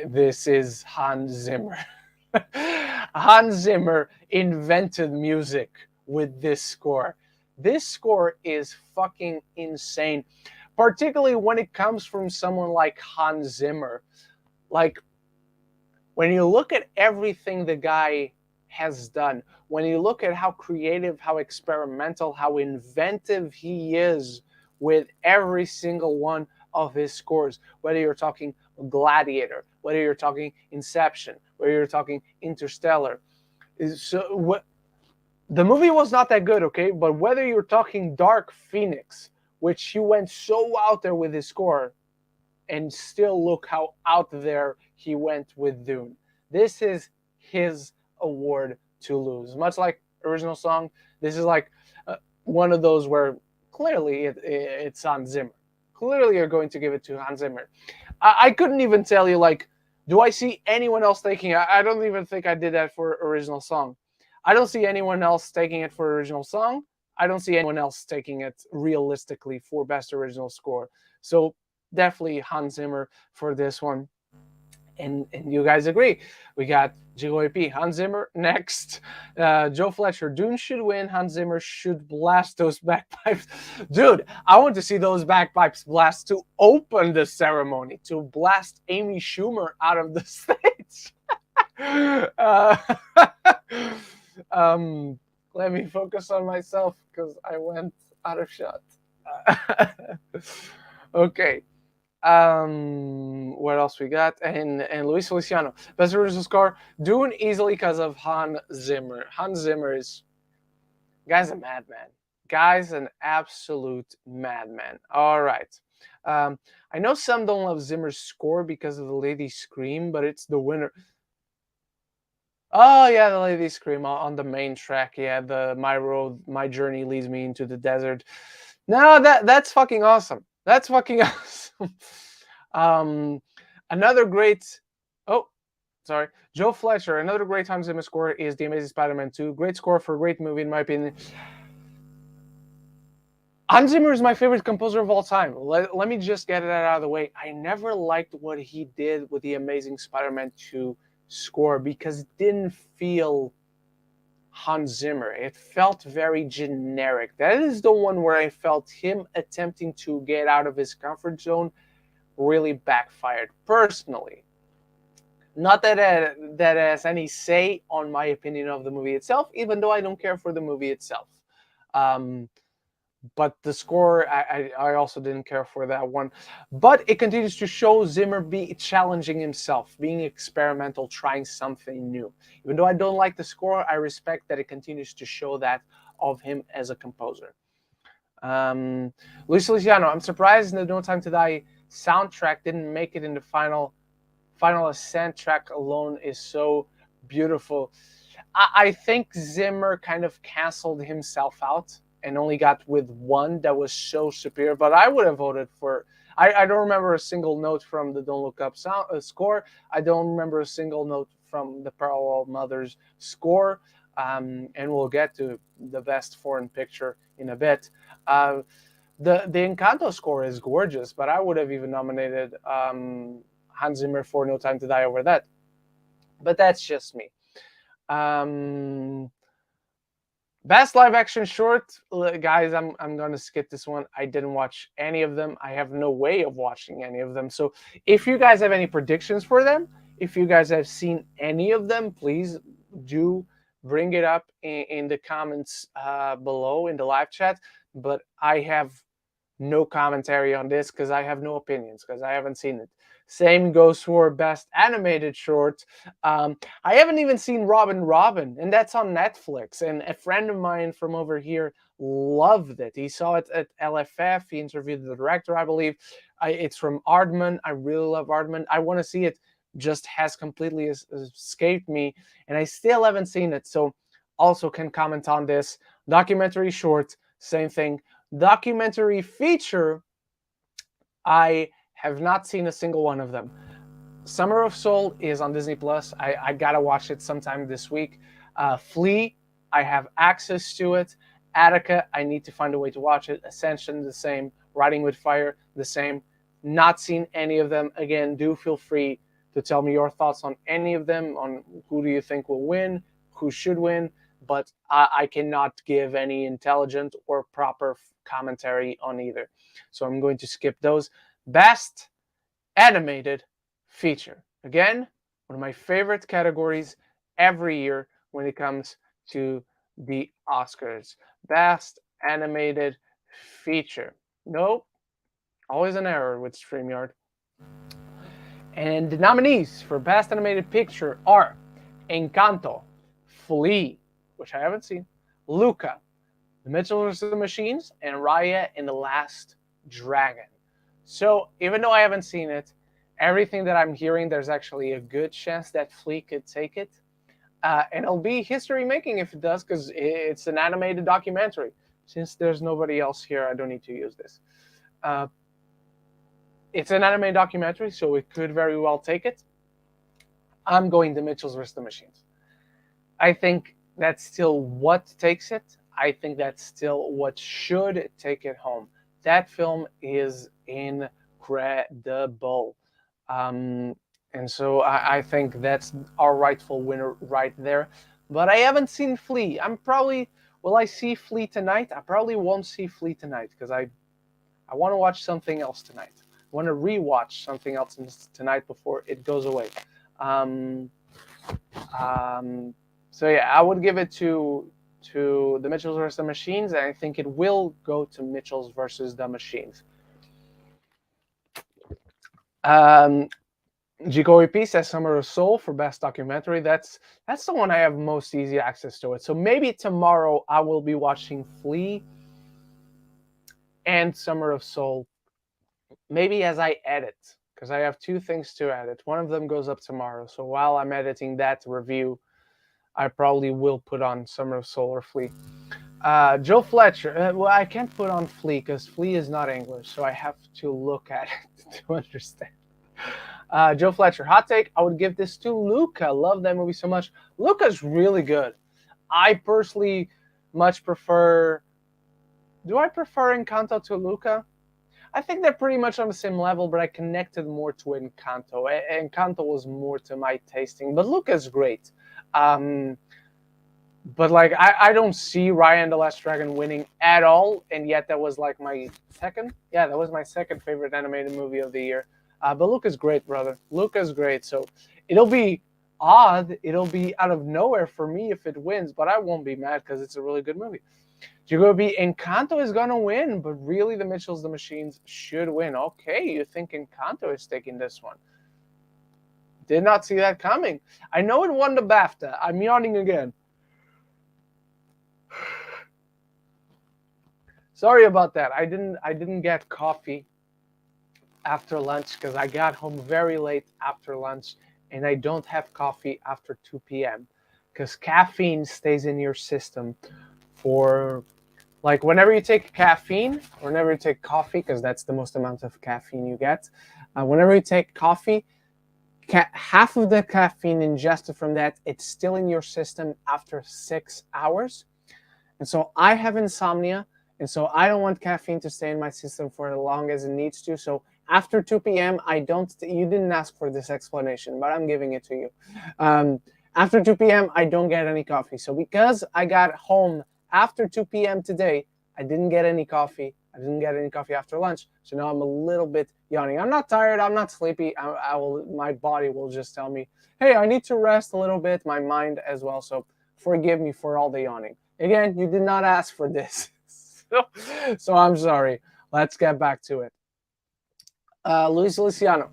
Speaker 1: This is Hans Zimmer. Hans Zimmer invented music with this score. This score is fucking insane, particularly when it comes from someone like Hans Zimmer. Like, when you look at everything the guy has done, when you look at how creative, how experimental, how inventive he is with every single one of his scores, whether you're talking Gladiator, whether you're talking Inception, whether you're talking Interstellar. So the movie was not that good, okay? But whether you're talking Dark Phoenix, which he went so out there with his score, and still look how out there he went with Dune. This is his award to lose. Much like original song, this is like one of those where clearly it's Hans Zimmer. Clearly you're going to give it to Hans Zimmer. I couldn't even tell you, like, do I see anyone else taking it? I don't even think I did that for original song. I don't see anyone else taking it for original song. I don't see anyone else taking it realistically for best original score. So definitely Hans Zimmer for this one. And you guys agree. We got JYP, Hans Zimmer next. Joe Fletcher, Dune should win. Hans Zimmer should blast those bagpipes. Dude, I want to see those bagpipes blast to open the ceremony, to blast Amy Schumer out of the stage. Let me focus on myself because I went out of shot. Okay. What else we got? And Luis Feliciano, best original score, Dune easily because of Hans Zimmer. Hans Zimmer is, guy's a madman. Guy's an absolute madman. All right. I know some don't love Zimmer's score because of the Lady Scream, but it's the winner. Oh yeah, the Lady Scream on the main track. Yeah, the my journey leads me into the desert. No, that's fucking awesome. That's fucking awesome. Another great. Oh, sorry, Joe Fletcher. Another great Hans Zimmer score is The Amazing Spider-Man 2. Great score for a great movie, in my opinion. Hans Zimmer is my favorite composer of all time. Let me just get that out of the way. I never liked what he did with The Amazing Spider-Man 2 score because it didn't feel Hans Zimmer. It felt very generic. That is the one where I felt him attempting to get out of his comfort zone really backfired, personally. Not that that has any say on my opinion of the movie itself, even though I don't care for the movie itself. But the score, I also didn't care for that one. But it continues to show Zimmer be challenging himself, being experimental, trying something new. Even though I don't like the score, I respect that it continues to show that of him as a composer. Luis Feliciano, I'm surprised the No Time to Die soundtrack didn't make it in the final ascent. Track alone is so beautiful. I think Zimmer kind of canceled himself out and only got with one that was so superior. But I would have voted for. I don't remember a single note from the Don't Look Up score. I don't remember a single note from the Parallel Mothers score. And we'll get to the best foreign picture in a bit. The Encanto score is gorgeous, but I would have even nominated Hans Zimmer for No Time to Die over that. But that's just me. Best live action short, guys, I'm going to skip this one. I didn't watch any of them. I have no way of watching any of them. So if you guys have any predictions for them, if you guys have seen any of them, please do bring it up in the comments below in the live chat. But I have no commentary on this because I have no opinions because I haven't seen it. Same goes for best animated short. I haven't even seen Robin, and that's on Netflix. And a friend of mine from over here loved it. He saw it at LFF. He interviewed the director, I believe. It's from Aardman. I really love Aardman. I want to see it. Just has completely escaped me, and I still haven't seen it. So also can comment on this documentary short. same thing. Documentary feature, I have not seen a single one of them. Summer of Soul is on Disney Plus. I gotta watch it sometime this week. Flea, I have access to it. Attica, I need to find a way to watch it. Ascension, the same. Riding with Fire, the same. Not seen any of them. Again, do feel free to tell me your thoughts on any of them, on who do you think will win, who should win, but I cannot give any intelligent or proper commentary on either. So I'm going to skip those. Best animated feature. Again, one of my favorite categories every year when it comes to the Oscars. Best animated feature. Nope, always an error with StreamYard. And the nominees for Best Animated Picture are Encanto, Flea, which I haven't seen, Luca, The Mitchell vs. the Machines, and Raya and the Last Dragon. So even though I haven't seen it, everything that I'm hearing, there's actually a good chance that Flea could take it. And it'll be history making if it does, because it's an animated documentary. Since there's nobody else here, I don't need to use this. It's an anime documentary, so it could very well take it. I'm going to Mitchell's vs. the Machines. I think that's still what takes it. I think that's still what should take it home. That film is incredible. And so I think that's our rightful winner right there. But I haven't seen Flea. Will I see Flea tonight? I probably won't see Flea tonight because I want to watch something else tonight. I want to rewatch something else tonight before it goes away. So yeah, I would give it to the Mitchells versus the Machines, and I think it will go to Mitchells versus the Machines. Jikoipi says Summer of Soul for Best Documentary. That's the one I have most easy access to it. So maybe tomorrow I will be watching Flea and Summer of Soul. Maybe as I edit, because I have two things to edit. One of them goes up tomorrow. So while I'm editing that review, I probably will put on Summer of Soul or Flea. Joe Fletcher. Well, I can't put on Flea because Flea is not English, so I have to look at it to understand. Joe Fletcher. Hot take. I would give this to Luca. Love that movie so much. Luca's really good. I personally much prefer... Do I prefer Encanto to Luca? I think they're pretty much on the same level, but I connected more to Encanto. Encanto was more to my tasting, but Luca's great. But like I don't see Raya and the Last Dragon winning at all, and yet that was like my second. Yeah, that was my second favorite animated movie of the year. But Luca's great, brother. Luca's great. So it'll be odd. It'll be out of nowhere for me if it wins, but I won't be mad because it's a really good movie. Jacoby, Encanto is gonna win, but really the Mitchells, the Machines should win. Okay, you think Encanto is taking this one? Did not see that coming. I know it won the BAFTA. I'm yawning again. Sorry about that. I didn't get coffee after lunch because I got home very late after lunch, and I don't have coffee after 2 p.m. because caffeine stays in your system for, like, whenever you take caffeine, whenever you take coffee, because that's the most amount of caffeine you get. Whenever you take coffee, half of the caffeine ingested from that, it's still in your system after 6 hours. And so I have insomnia, and so I don't want caffeine to stay in my system for as long as it needs to. So after 2 p.m., you didn't ask for this explanation, but I'm giving it to you. After 2 p.m., I don't get any coffee. So because I got home after 2 p.m. today, I didn't get any coffee. I didn't get any coffee after lunch. So now I'm a little bit yawning. I'm not tired. I'm not sleepy. My body will just tell me, hey, I need to rest a little bit. My mind as well. So forgive me for all the yawning. Again, you did not ask for this. So I'm sorry. Let's get back to it. Luis Luciano.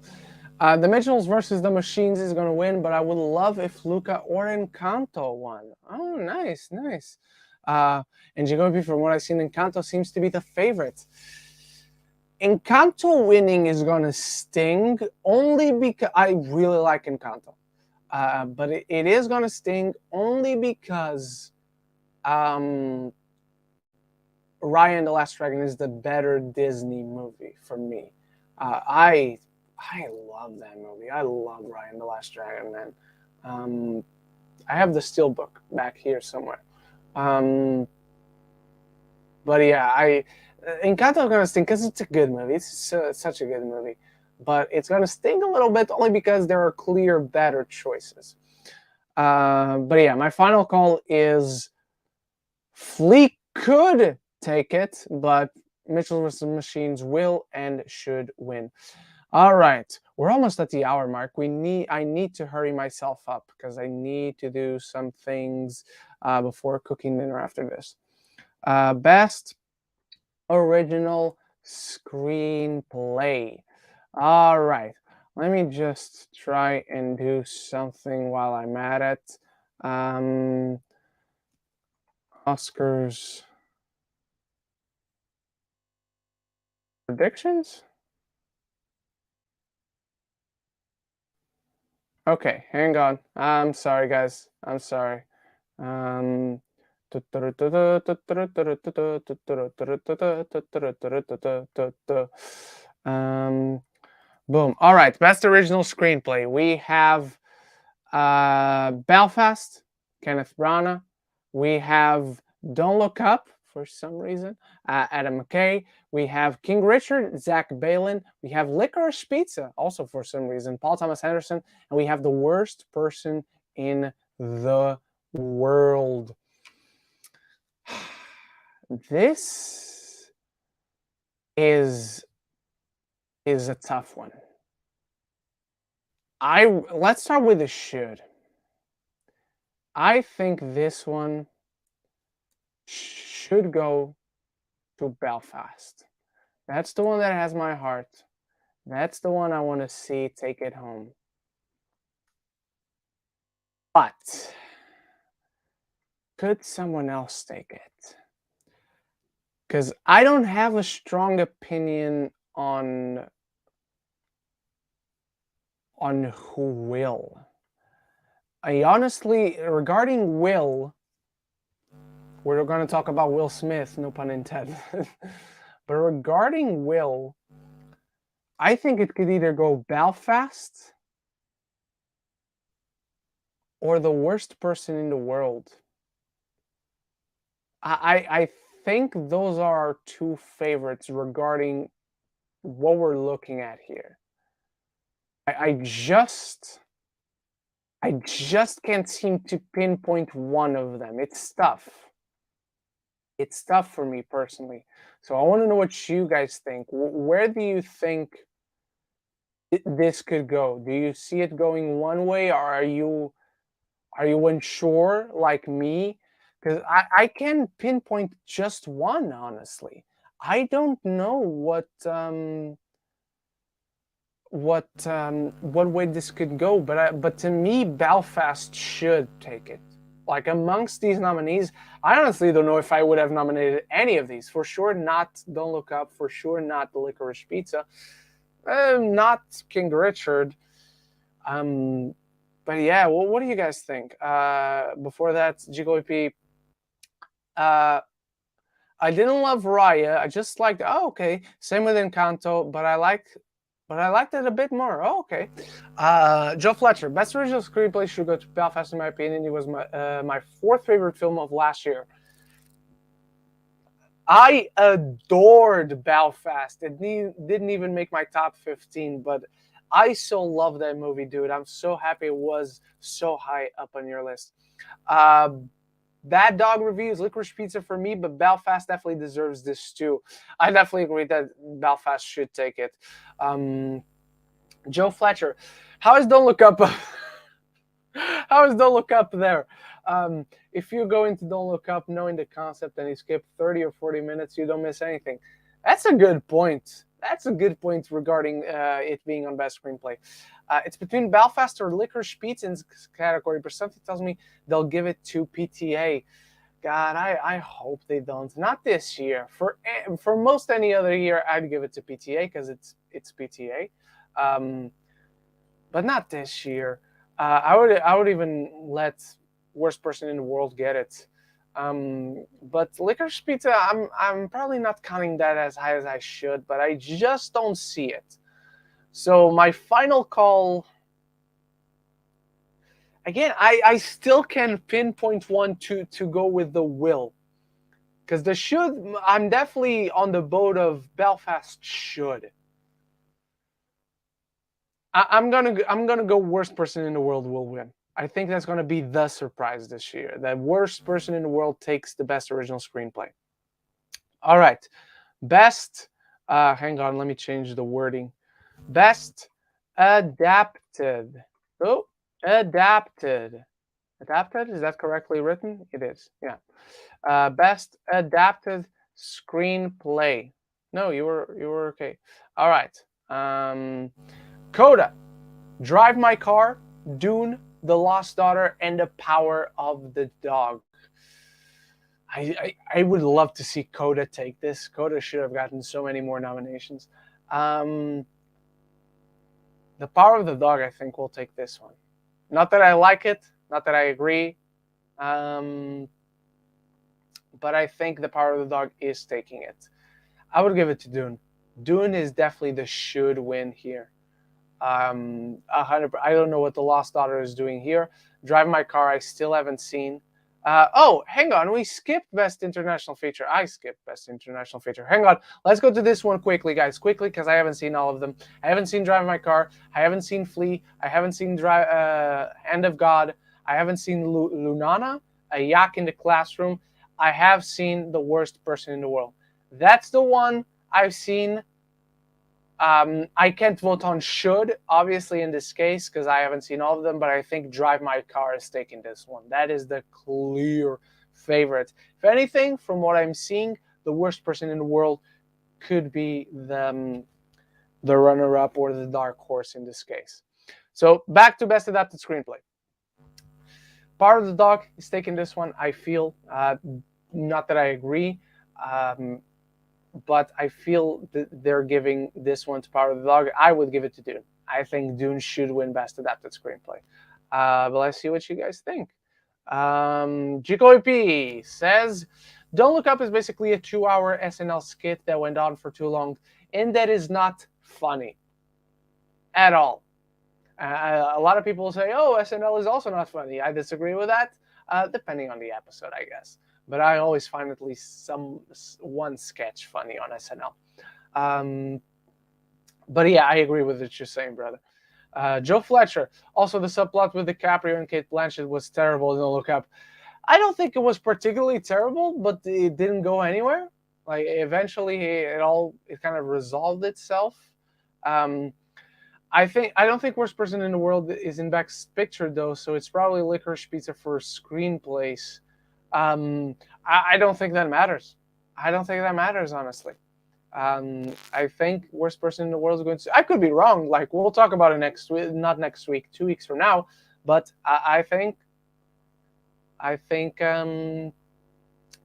Speaker 1: The Mitchells versus the Machines is going to win, but I would love if Luca or Encanto won. Oh, nice, nice. And Jacoby, from what I've seen, Encanto seems to be the favorite. Encanto winning is going to sting only because I really like Encanto. But it is going to sting only because Raya and the Last Dragon is the better Disney movie for me. I love that movie. I love Raya and the Last Dragon, man. Um, I have the steelbook back here somewhere. Um, but yeah, Encanto's gonna sting because it's a good movie. Such a good movie, but it's gonna sting a little bit only because there are clear better choices. But yeah, my final call is Fleek could take it, but Mitchell vs. Machines will and should win. All right, we're almost at the hour mark. I need to hurry myself up because I need to do some things before cooking dinner after this. Best original screenplay. All right, let me just try and do something while I'm at it. Oscars predictions. Okay, hang on. I'm sorry, guys. I'm sorry. Um, um, boom. All right. Best original screenplay. We have Belfast, Kenneth Branagh. We have Don't Look Up for some reason, Adam McKay. We have King Richard, Zach Balin. We have Licorice Pizza, also for some reason, Paul Thomas Anderson. And we have The Worst Person in the World. This is a tough one. Let's start with the should. I think this one should go to Belfast. That's the one that has my heart. That's the one I want to see take it home. But could someone else take it? Because I don't have a strong opinion on who will. I honestly, regarding Will, we're going to talk about Will Smith, no pun intended. But regarding Will, I think it could either go Belfast or The Worst Person in the World. I think those are our two favorites regarding what we're looking at here. I just can't seem to pinpoint one of them. It's tough. It's tough for me personally. So I want to know what you guys think. Where do you think this could go? Do you see it going one way, or are you unsure like me? Because I can pinpoint just one, honestly. I don't know what way this could go, but to me, Belfast should take it. Like amongst these nominees, I honestly don't know if I would have nominated any of these. For sure, not Don't Look Up. For sure, not The Licorice Pizza. Not King Richard. But yeah, well, what do you guys think? Before that, GGOP. I didn't love Raya. I just liked. Oh, okay. Same with Encanto, but I liked it a bit more. Oh, okay. Joe Fletcher, best original screenplay should go to Belfast in my opinion. It was my fourth favorite film of last year. I adored Belfast. It didn't even make my top 15, but I so love that movie, dude. I'm so happy it was so high up on your list. Bad Dog reviews, Licorice Pizza for me, but Belfast definitely deserves this too. I definitely agree that Belfast should take it. Joe Fletcher, how is Don't Look Up? How is Don't Look Up there? If you go into Don't Look Up knowing the concept and you skip 30 or 40 minutes, you don't miss anything. That's a good point. That's a good point regarding it being on Best Screenplay. It's between Belfast or Licorice Pizza in this category, but something tells me they'll give it to PTA. God, I hope they don't. Not this year. For most any other year, I'd give it to PTA because it's PTA. But not this year. I would even let Worst Person in the World get it. But Licorice Pizza, I'm probably not counting that as high as I should, but I just don't see it. So my final call. Again, I still can pinpoint one to go with the will. Because the should, I'm definitely on the boat of Belfast should. I'm gonna go worst person in the world will win. I think that's gonna be the surprise this year. The worst person in the world takes the best original screenplay. All right, best. Hang on, let me change the wording. Best adapted. Oh, adapted. Adapted? Is that correctly written? It is. Yeah. Best adapted screenplay. No, you were okay. All right. Coda, Drive My Car, Dune, The Lost Daughter, and The Power of the Dog. I would love to see Coda take this. Coda should have gotten so many more nominations. The Power of the Dog, I think, will take this one. Not that I like it, not that I agree, but I think The Power of the Dog is taking it. I would give it to Dune. Dune is definitely the should win here. 100. I don't know what The Lost Daughter is doing here. Drive My Car, I still haven't seen. Oh, hang on. We skipped Best International Feature. I skipped Best International Feature. Hang on. Let's go to this one quickly, guys. Quickly, because I haven't seen all of them. I haven't seen Drive My Car. I haven't seen Flee. I haven't seen Hand of God. I haven't seen Lunana, A Yak in the Classroom. I have seen The Worst Person in the World. That's the one I've seen. I can't vote on should, obviously, in this case, because I haven't seen all of them, but I think Drive My Car is taking this one. That is the clear favorite. If anything, from what I'm seeing, the worst person in the world could be the runner-up or the dark horse in this case. So back to Best Adapted Screenplay. Part of the Dog is taking this one, I feel. Not that I agree. But I feel that they're giving this one to Power of the Dog. I would give it to Dune. I think Dune should win Best Adapted Screenplay. But let's see what you guys think. Jico EP says, Don't Look Up is basically a 2-hour SNL skit that went on for too long, and that is not funny at all. A lot of people say, oh, SNL is also not funny. I disagree with that, depending on the episode, I guess. But I always find at least one sketch funny on SNL. But yeah, I agree with what you're saying, brother. Joe Fletcher, also the subplot with DiCaprio and Kate Blanchett was terrible. Don't Look Up. I don't think it was particularly terrible, but it didn't go anywhere. Like eventually, it kind of resolved itself. I don't think Worst Person in the World is in Best Picture though, so it's probably Licorice Pizza for screenplays. I don't think that matters. I don't think that matters, honestly. I think Worst Person in the World is going to. I could be wrong. Like we'll talk about it next week, not next week, 2 weeks from now. But I think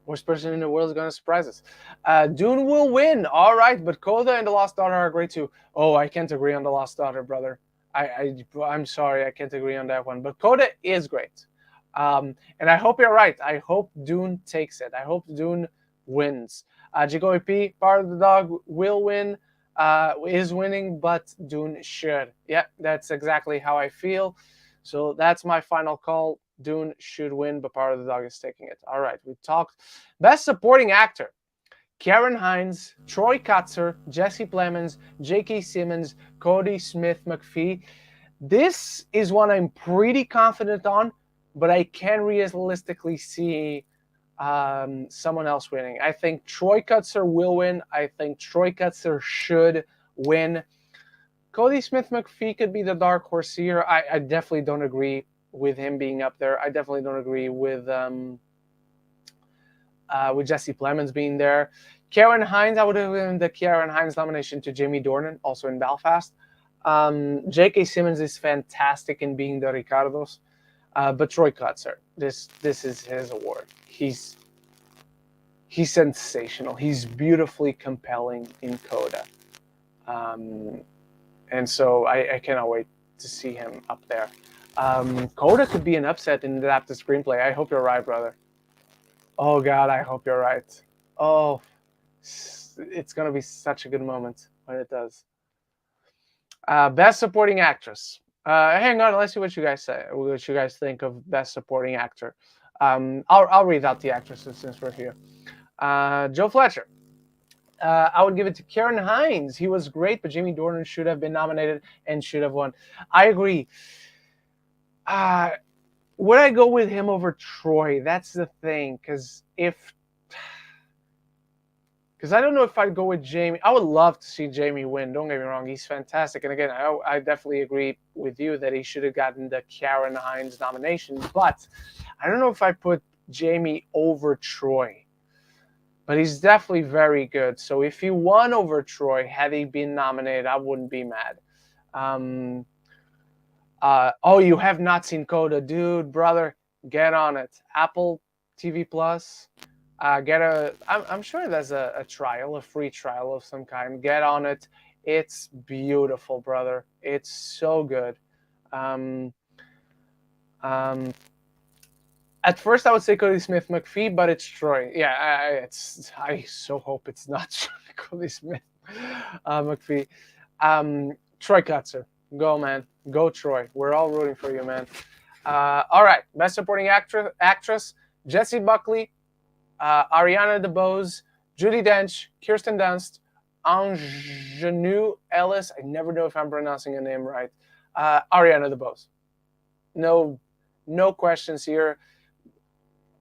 Speaker 1: Worst Person in the World is going to surprise us. Dune will win. All right, but Coda and The Lost Daughter are great too. Oh, I can't agree on The Lost Daughter, brother. I'm sorry, I can't agree on that one. But Coda is great. And I hope you're right. I hope Dune takes it. I hope Dune wins. Jigo EP, Part of the Dog will win, is winning, but Dune should. Yeah, that's exactly how I feel. So that's my final call. Dune should win, but Part of the Dog is taking it. All right, we talked. Best Supporting Actor. Karen Hines, Troy Kotzer, Jesse Plemons, J.K. Simmons, Cody Smith-McPhee. This is one I'm pretty confident on, but I can realistically see someone else winning. I think Troy Kotzer will win. I think Troy Kotzer should win. Cody Smith-McPhee could be the dark horse here. I definitely don't agree with him being up there. I definitely don't agree with Jesse Plemons being there. Karen Hines, I would have given the Karen Hines nomination to Jamie Dornan, also in Belfast. J.K. Simmons is fantastic in being the Ricardos. But Troy Kotzer, this is his award. He's sensational. He's beautifully compelling in Coda. And so I cannot wait to see him up there. Coda could be an upset in the adapted screenplay. I hope you're right, brother. Oh God, I hope you're right. Oh, it's gonna be such a good moment when it does. Best supporting actress. Hang on, let's see what you guys say. What you guys think of best supporting actor? I'll read out the actresses since we're here. Joe Fletcher. I would give it to Karen Hines. He was great, but Jamie Dornan should have been nominated and should have won. I agree. Uh, would I go with him over Troy? That's the thing, because I don't know if I'd go with Jamie. I would love to see Jamie win. Don't get me wrong; he's fantastic. And again, I definitely agree with you that he should have gotten the Karen Hines nomination. But I don't know if I put Jamie over Troy. But he's definitely very good. So if he won over Troy, had he been nominated, I wouldn't be mad. Um, oh, you have not seen Coda, dude, brother, get on it. Apple TV Plus, get a. I'm sure there's a trial, a free trial of some kind. Get on it. It's beautiful, brother. It's so good. Um, um, at first, I would say Cody Smith McPhee, but it's Troy. Yeah, I so hope it's not Cody Smith McPhee. Troy Kutzer, go man, go Troy. We're all rooting for you, man. All right, best supporting actress: Jessie Buckley, Ariana DeBose, Judi Dench, Kirsten Dunst, Ingenue Ellis. I never know if I'm pronouncing her name right. Ariana DeBose. No, no questions here.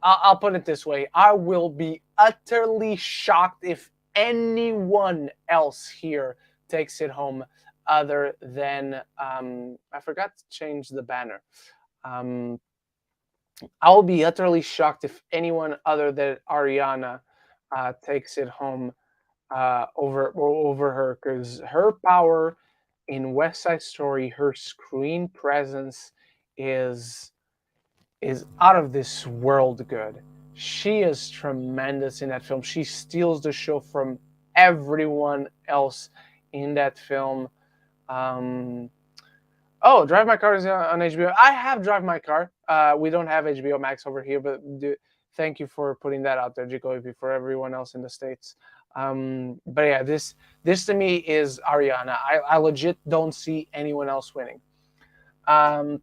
Speaker 1: I'll put it this way. I will be utterly shocked if anyone else here takes it home other than I forgot to change the banner. Um, I'll be utterly shocked if anyone other than Ariana takes it home over her, because her power in West Side Story, her screen presence is is out of this world good. She is tremendous in that film. She steals the show from everyone else in that film. Um, oh, Drive My Car is on HBO. I have Drive My Car. We don't have HBO Max over here, but thank you for putting that out there, Jacoby, for everyone else in the States. But yeah, this to me is Ariana. I legit don't see anyone else winning. Um,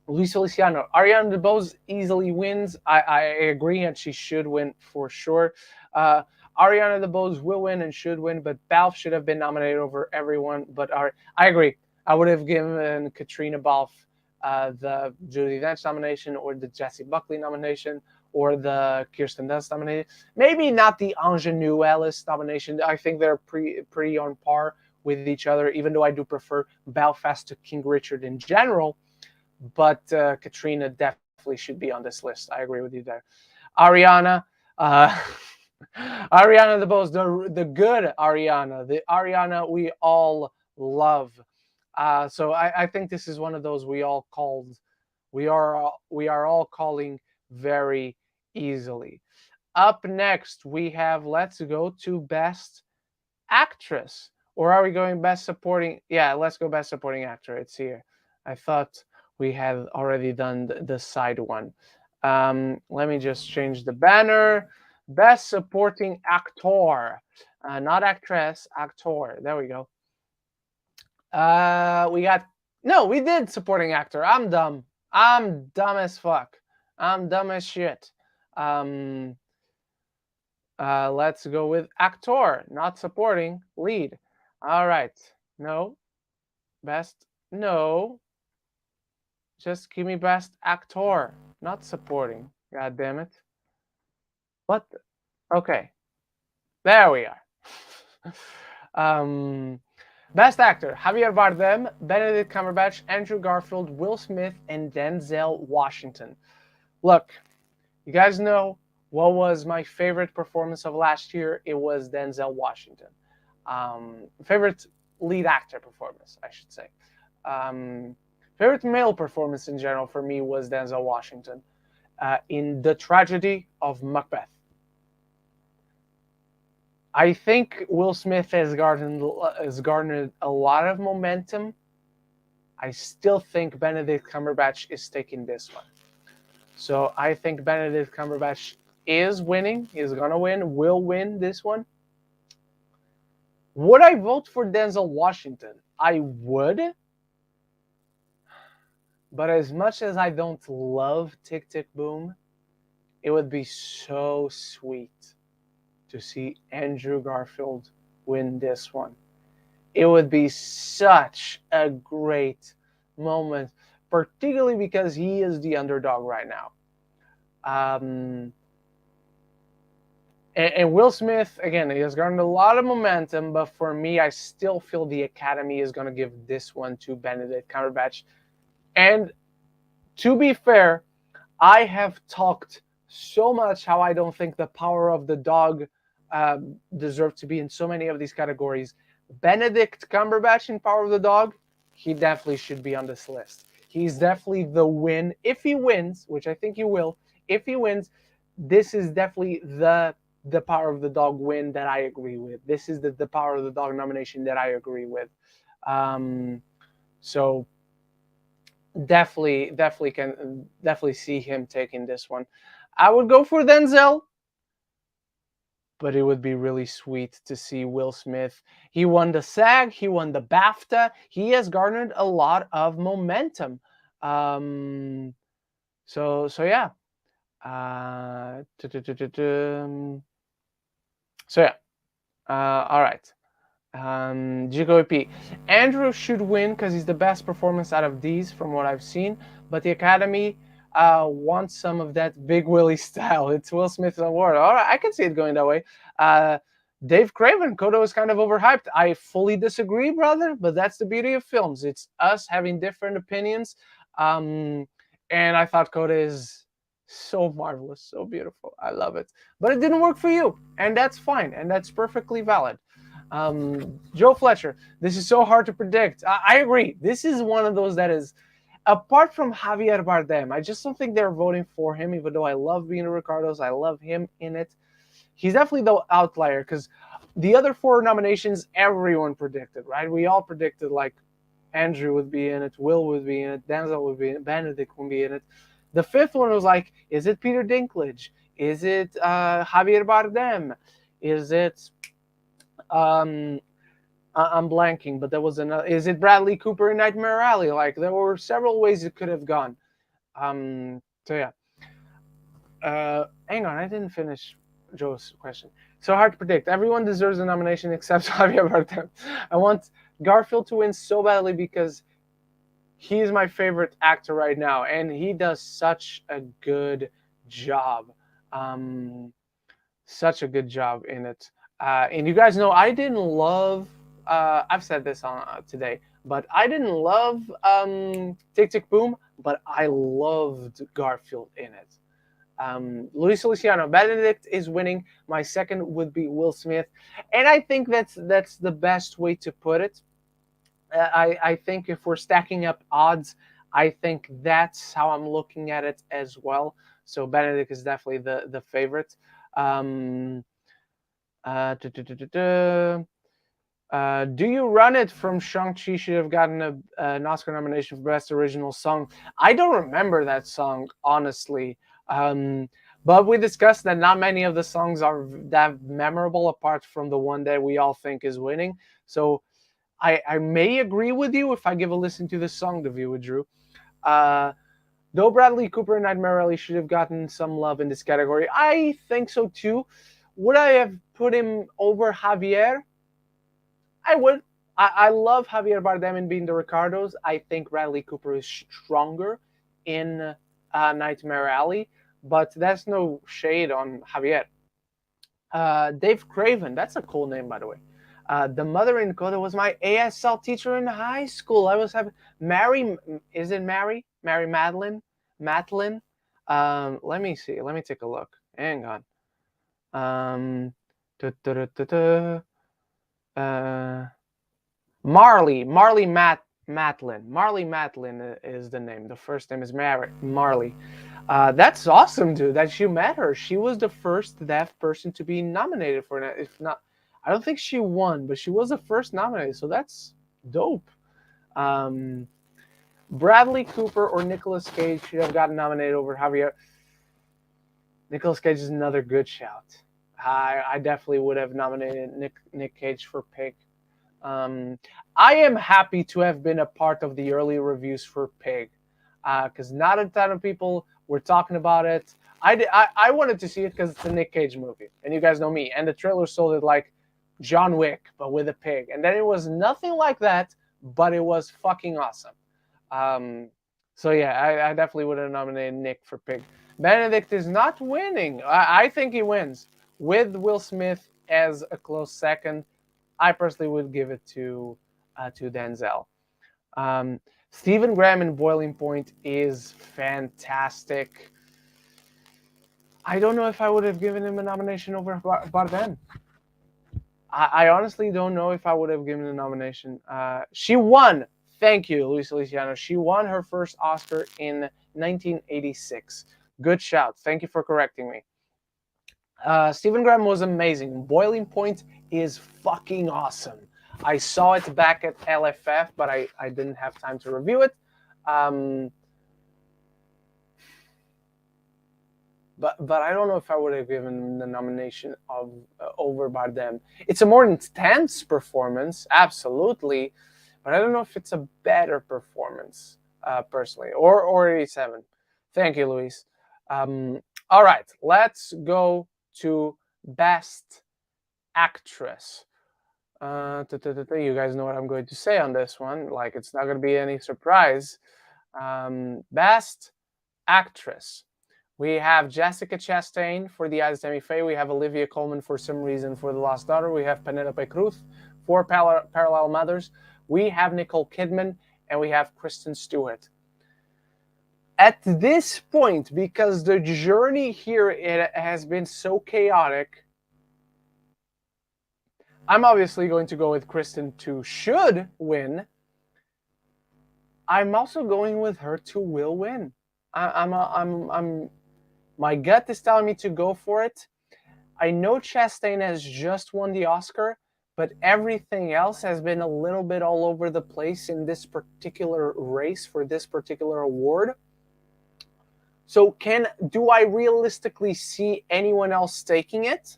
Speaker 1: Luis Feliciano. Ariana DeBose easily wins. I agree, and she should win for sure. Ariana DeBose will win and should win, but Balfe should have been nominated over everyone. But I agree. I would have given Katrina Balfe the Judi Dench nomination, or the Jessie Buckley nomination, or the Kirsten Dunst nomination. Maybe not the Ingenue Ellis nomination. I think they're pretty on par with each other, even though I do prefer Belfast to King Richard in general. But Katrina definitely should be on this list. I agree with you there. Ariana, uh, Ariana DeBose, the good Ariana, the Ariana we all love. So I think this is one of those we all called, we are all calling very easily. Up next, we have, let's go to best actress, or are we going best supporting? Yeah, let's go best supporting actor. It's here. I thought we had already done the side one. Let me just change the banner. Best supporting actor, not actress, actor. There we go. We got, no, we did supporting actor. I'm dumb. I'm dumb as fuck. I'm dumb as shit. Um, let's go with actor, not supporting, lead. All right. No. Best. No. Just give me best actor, not supporting. God damn it. What? Okay. There we are. Best actor: Javier Bardem, Benedict Cumberbatch, Andrew Garfield, Will Smith, and Denzel Washington. Look, you guys know what was my favorite performance of last year? It was Denzel Washington. Favorite lead actor performance, I should say. Favorite male performance in general for me was Denzel Washington in The Tragedy of Macbeth. I think Will Smith has garnered a lot of momentum. I still think Benedict Cumberbatch is taking this one. So I think Benedict Cumberbatch is winning. He's gonna win. Will win this one. Would I vote for Denzel Washington? I would. But as much as I don't love Tick Tick Boom, it would be so sweet to see Andrew Garfield win this one. It would be such a great moment, particularly because he is the underdog right now. And Will Smith, again, he has garnered a lot of momentum, but for me, I still feel the Academy is going to give this one to Benedict Cumberbatch. And to be fair, I have talked so much how I don't think the power of the dog deserves to be in so many of these categories. Benedict Cumberbatch in Power of the Dog, he definitely should be on this list. He's definitely the win. If he wins, which I think he will, if he wins, this is definitely the Power of the Dog win that I agree with. This is the Power of the Dog nomination that I agree with. So definitely see him taking this one. I would go for Denzel, but it would be really sweet to see Will Smith. He won the SAG, he won the BAFTA. He has garnered a lot of momentum. So yeah. So yeah. All right. Jigo EP. Andrew should win because he's the best performance out of these from what I've seen, but the Academy wants some of that Big Willie style. It's Will Smith's award. All right, I can see it going that way. Dave Craven, Coda was kind of overhyped. I fully disagree, brother, but that's the beauty of films. It's us having different opinions. And I thought Coda is so marvelous, so beautiful. I love it. But it didn't work for you, and that's fine, and that's perfectly valid. Joe Fletcher, this is so hard to predict. I agree. This is one of those that is, apart from Javier Bardem, I just don't think they're voting for him, even though I love being a Ricardo's. I love him in it. He's definitely the outlier because the other 4 nominations, everyone predicted, right? We all predicted like Andrew would be in it, Will would be in it, Denzel would be in it, Benedict would be in it. The 5th one was like, is it Peter Dinklage? Is it Javier Bardem? Is it I'm blanking, but there was another. Is it Bradley Cooper in Nightmare Alley? Like there were several ways it could have gone. So yeah. Hang on, I didn't finish Joe's question. So hard to predict. Everyone deserves a nomination except Javier Bardem. I want Garfield to win so badly because he's my favorite actor right now, and he does such a good job. Such a good job in it. And you guys know I didn't love. I've said this on today, but I didn't love Tick Tick Boom, but I loved Garfield in it. Luis Feliciano, Benedict is winning. My second would be Will Smith, and I think that's the best way to put it. I think if we're stacking up odds, I think that's how I'm looking at it as well. So Benedict is definitely the favorite. Do You Run It from Shang-Chi should have gotten an Oscar nomination for Best Original Song. I don't remember that song, honestly. But we discussed that not many of the songs are that memorable apart from the one that we all think is winning. So I may agree with you if I give a listen to the song to view with Drew. Though Bradley Cooper and Nightmare Alley should have gotten some love in this category, I think so too. Would I have put him over Javier? I would. I love Javier Bardem in Being the Ricardos. I think Bradley Cooper is stronger in Nightmare Alley, but that's no shade on Javier. Dave Craven, that's a cool name, by the way. The mother in Coda was my ASL teacher in high school. I was having Mary. Is it Mary? Mary Madeline? Madeline? Let me see. Let me take a look. Hang on. Marley Matlin. Marley Matlin is the name. The first name is Marley. That's awesome, dude. That you met her. She was the first deaf person to be nominated for it. If not, I don't think she won, but she was the first nominated. So that's dope. Bradley Cooper or Nicolas Cage should have gotten nominated over Javier. Nicolas Cage is another good shout. I definitely would have nominated Nick Cage for Pig. Um, I am happy to have been a part of the early reviews for Pig, because not a ton of people were talking about it. I wanted to see it because it's a Nick Cage movie, and you guys know me. And the trailer sold it like John Wick, but with a pig. And then it was nothing like that, but it was fucking awesome. Um, so yeah, I definitely would have nominated Nick for Pig. Benedict is not winning. I think he wins with Will Smith as a close second. I personally would give it to Denzel. Um, Stephen Graham in Boiling Point is fantastic. I don't know if I would have given him a nomination over Bardem. I honestly don't know if I would have given a nomination. She won. Thank you, Luis Feliciano. She won her first Oscar in 1986. Good shout. Thank you for correcting me. Stephen Graham was amazing. Boiling Point is fucking awesome. I saw it back at LFF, but I didn't have time to review it. But I don't know if I would have given the nomination of over Bardem. It's a more intense performance, absolutely, but I don't know if it's a better performance personally. Or 87. Thank you, Luis. All right, let's go to Best Actress. You guys know what I'm going to say on this one. Like, it's not going to be any surprise. Best Actress. We have Jessica Chastain for The Eyes of Tammy Faye. We have Olivia Colman for Some Reason for The Lost Daughter. We have Penelope Cruz for Parallel Mothers. We have Nicole Kidman, and we have Kristen Stewart. At this point, because the journey here it has been so chaotic, I'm obviously going to go with Kristen to should win. I'm also going with her to will win. I'm my gut is telling me to go for it. I know Chastain has just won the Oscar, but everything else has been a little bit all over the place in this particular race for this particular award. So do I realistically see anyone else taking it?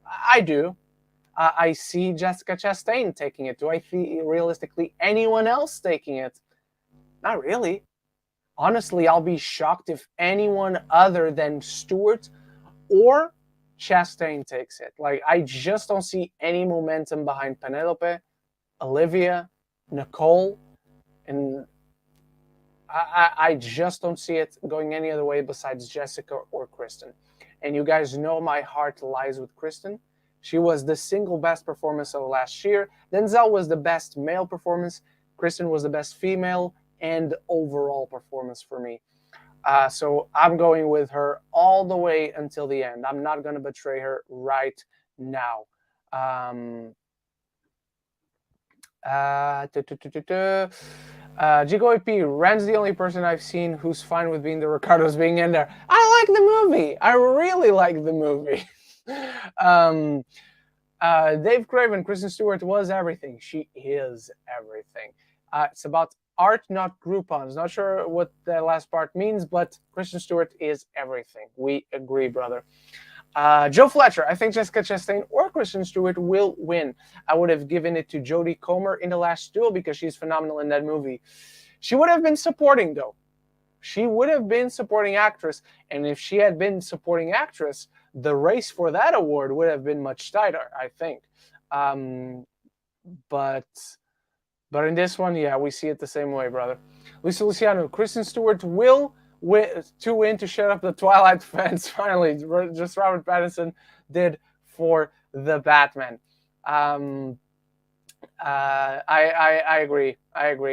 Speaker 1: I do. I see Jessica Chastain taking it. Do I see realistically anyone else taking it? Not really. Honestly, I'll be shocked if anyone other than Stewart or Chastain takes it. Like, I just don't see any momentum behind Penelope, Olivia, Nicole, and I just don't see it going any other way besides Jessica or Kristen. And you guys know my heart lies with Kristen. She was the single best performance of last year. Denzel was the best male performance. Kristen was the best female and overall performance for me. So I'm going with her all the way until the end. I'm not going to betray her right now. Gigo AP, Rand's the only person I've seen who's fine with being the Ricardos being in there. I like the movie. I really like the movie. Dave Craven, Kristen Stewart was everything. She is everything. It's about art, not Groupons. Not sure what the last part means, but Kristen Stewart is everything. We agree, brother. Joe Fletcher, I think Jessica Chastain or Kristen Stewart will win. I would have given it to Jodie Comer in The Last Duel because she's phenomenal in that movie. She would have been supporting, though. She would have been supporting actress, and if she had been supporting actress, the race for that award would have been much tighter, I think. But in this one, yeah, we see it the same way, brother. Lisa Luciano, Kristen Stewart will win to shut up the Twilight fans. Finally, just Robert Pattinson did for the Batman. I agree.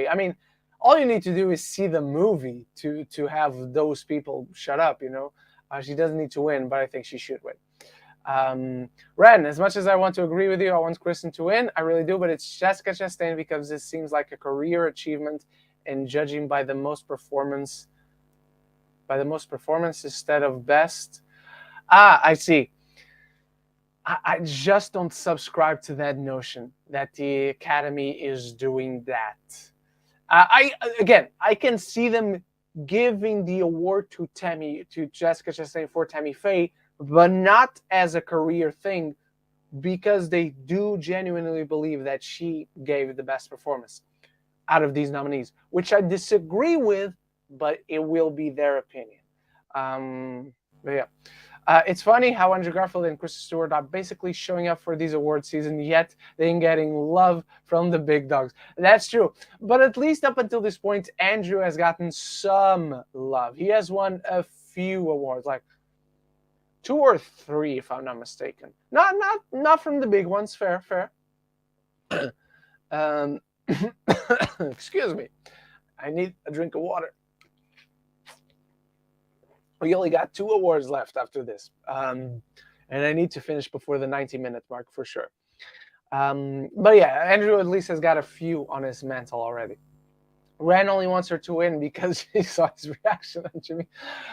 Speaker 1: I mean, all you need to do is see the movie to have those people shut up. You know, she doesn't need to win, but I think she should win. Ren, as much as I want to agree with you, I want Kristen to win. I really do, but it's Jessica Chastain because this seems like a career achievement, and judging by the most performance instead of best. I see. I just don't subscribe to that notion that the Academy is doing that. I can see them giving the award to Jessica Chastain for Tammy Faye, but not as a career thing, because they do genuinely believe that she gave the best performance out of these nominees, which I disagree with, but it will be their opinion. But yeah. It's funny how Andrew Garfield and Kristen Stewart are basically showing up for these award season, yet they ain't getting love from the big dogs. That's true. But at least up until this point, Andrew has gotten some love. He has won a few awards, like 2 or 3, if I'm not mistaken. Not from the big ones. Fair. Excuse me. I need a drink of water. We only got 2 awards left after this. And I need to finish before the 90-minute mark for sure. But yeah, Andrew at least has got a few on his mantle already. Ren only wants her to win because she saw his reaction on Jimmy.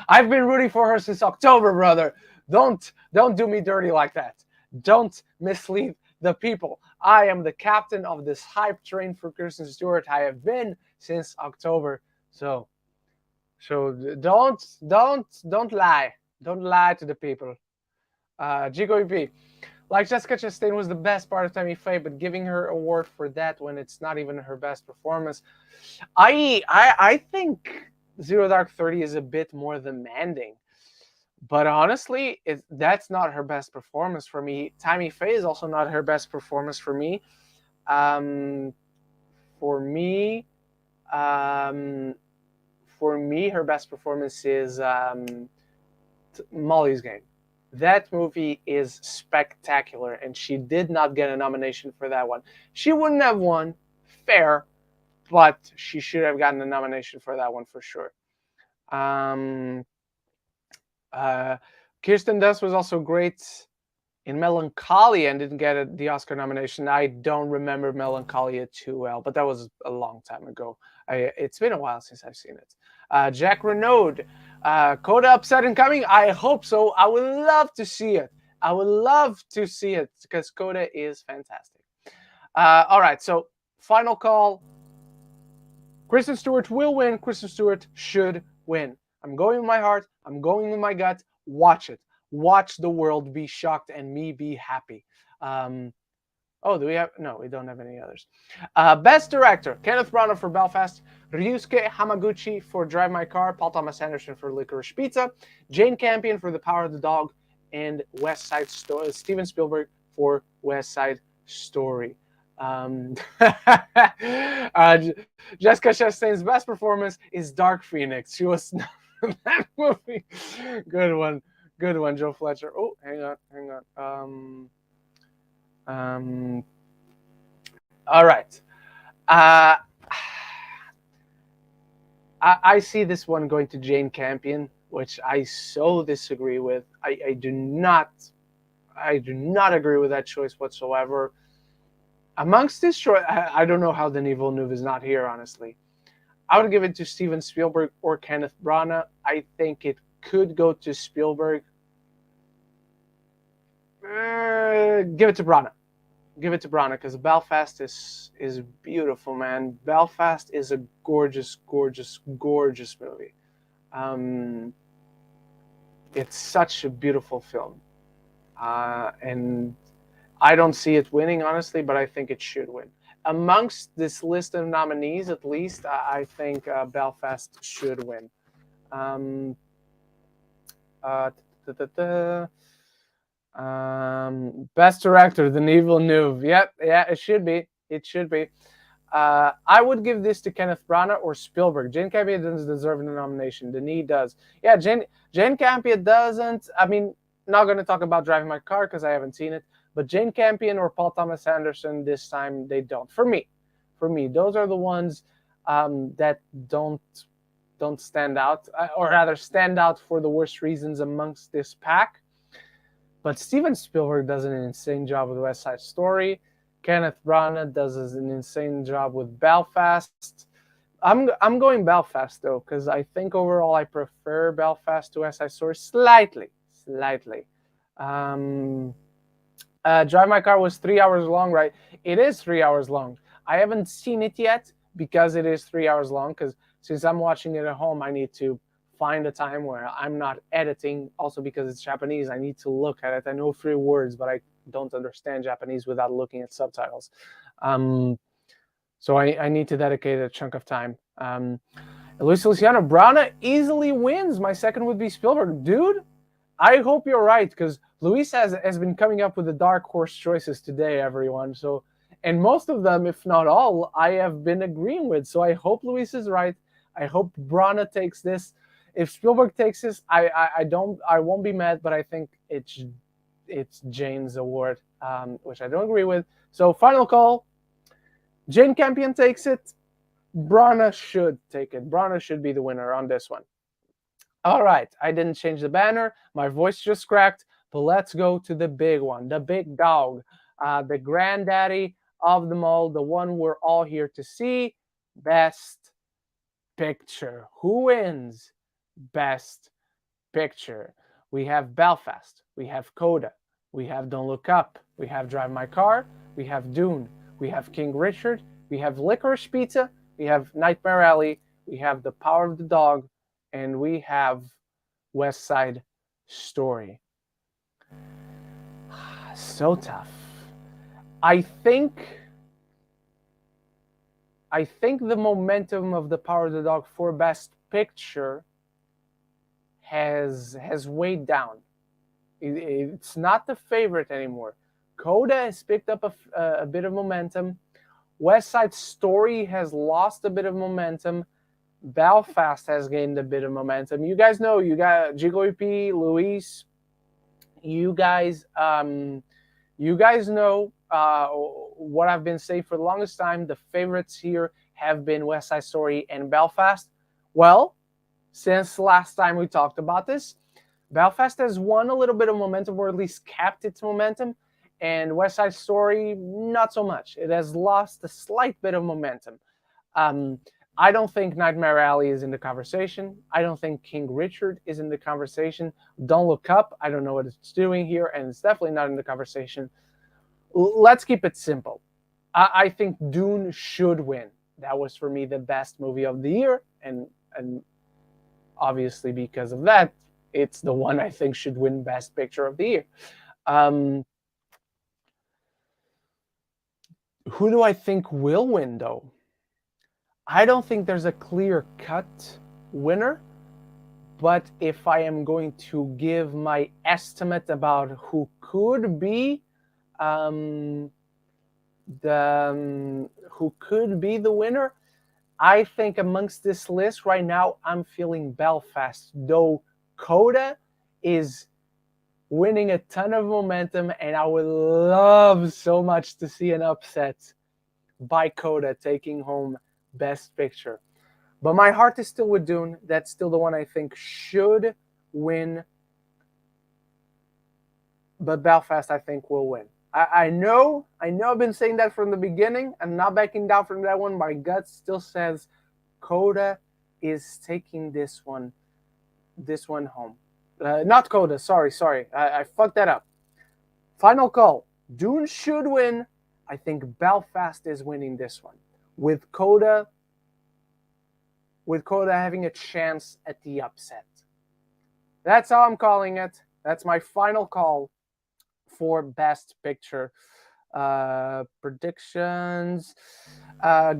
Speaker 1: I've been rooting for her since October, brother. Don't do me dirty like that. Don't mislead the people. I am the captain of this hype train for Kristen Stewart. I have been since October. So don't lie. Don't lie to the people. Gigo EP. Like Jessica Chastain was the best part of Tammy Faye, but giving her award for that when it's not even her best performance. I think Zero Dark 30 is a bit more demanding. But honestly, that's not her best performance for me. Tammy Faye is also not her best performance for me. For me, her best performance is Molly's Game. That movie is spectacular, and she did not get a nomination for that one. She wouldn't have won, fair, but she should have gotten a nomination for that one for sure. Kirsten Dunst was also great in Melancholia and didn't get the Oscar nomination. I don't remember Melancholia too well, but that was a long time ago. It's been a while since I've seen it. Jack Renaud, Coda upset and coming. I hope so. I would love to see it. I would love to see it because Coda is fantastic. All right, so final call. Kristen Stewart will win. Kristen Stewart should win. I'm going with my heart. I'm going with my gut. Watch it. Watch the world be shocked and me be happy. Do we have? No, we don't have any others. Best Director, Kenneth Branagh for Belfast, Ryusuke Hamaguchi for Drive My Car, Paul Thomas Anderson for Licorice Pizza, Jane Campion for The Power of the Dog, and Steven Spielberg for West Side Story. Jessica Chastain's best performance is Dark Phoenix. She was not in that movie. Good one, Joe Fletcher. Oh, hang on. All right. I see this one going to Jane Campion, which I so disagree with. I do not agree with that choice whatsoever. Amongst this choice, I don't know how Denis Villeneuve is not here, honestly. I would give it to Steven Spielberg or Kenneth Branagh. I think it could go to Spielberg. Give it to Branagh. Because Belfast is beautiful, man. Belfast is a gorgeous movie. It's such a beautiful film. And I don't see it winning, honestly, but I think it should win. Amongst this list of nominees, at least, I think Belfast should win. Best Director, Denis Villeneuve. Yeah, it should be. I would give this to Kenneth Branagh or Spielberg. Jane Campion doesn't deserve the nomination. Denis does. Yeah, Jane Campion doesn't. I mean, not going to talk about Driving My Car because I haven't seen it. But Jane Campion or Paul Thomas Anderson, this time they don't. For me, those are the ones that don't stand out, or rather stand out for the worst reasons amongst this pack. But Steven Spielberg does an insane job with West Side Story. Kenneth Branagh does an insane job with Belfast. I'm going Belfast though, because I think overall I prefer Belfast to West Side Story slightly. Drive My Car was 3 hours long, right? It is 3 hours long. I haven't seen it yet because it is 3 hours long, because since I'm watching it at home, I need to find a time where I'm not editing. Also, because it's Japanese, I need to look at it. I know 3 words, but I don't understand Japanese without looking at subtitles. So I need to dedicate a chunk of time. Luis Luciano, Brana easily wins. My second would be Spielberg. Dude, I hope you're right, because Luis has been coming up with the dark horse choices today, everyone. So, and most of them, if not all, I have been agreeing with. So I hope Luis is right. I hope Brana takes this. If Spielberg takes this, I won't be mad, but I think it's Jane's award, which I don't agree with. So final call. Jane Campion takes it. Brana should take it. Brana should be the winner on this one. All right, I didn't change the banner. My voice just cracked, but let's go to the big one, the big dog, the granddaddy of them all, the one we're all here to see. Best Picture. Who wins Best Picture? We have Belfast. We have Coda. We have Don't Look Up. We have Drive My Car. We have Dune. We have King Richard. We have Licorice Pizza. We have Nightmare Alley. We have The Power of the Dog. And we have West Side Story. So tough. I think the momentum of The Power of the Dog for Best Picture has weighed down. It's not the favorite anymore. Coda has picked up a bit of momentum. West Side Story has lost a bit of momentum. Belfast has gained a bit of momentum. You guys know, you got GoEP, Luis. You guys know what I've been saying for the longest time. The favorites here have been West Side Story and Belfast. Well, since last time we talked about this, Belfast has won a little bit of momentum, or at least kept its momentum, and West Side Story, not so much. It has lost a slight bit of momentum. I don't think Nightmare Alley is in the conversation. I don't think King Richard is in the conversation. Don't Look Up, I don't know what it's doing here, and it's definitely not in the conversation. Let's keep it simple. I think Dune should win. That was, for me, the best movie of the year, and obviously because of that, it's the one I think should win Best Picture of the year. Who do I think will win, though? I don't think there's a clear-cut winner, but if I am going to give my estimate about who could be the winner, I think amongst this list right now, I'm feeling Belfast, though Coda is winning a ton of momentum, and I would love so much to see an upset by Coda taking home Best Picture. But my heart is still with Dune. That's still the one I think should win. But Belfast, I think, will win. I know I've been saying that from the beginning. I'm not backing down from that one. My gut still says Coda is taking this one home. Not Coda, sorry. I fucked that up. Final call. Dune should win. I think Belfast is winning this one. With Coda having a chance at the upset. That's how I'm calling it. That's my final call for Best Picture. Predictions.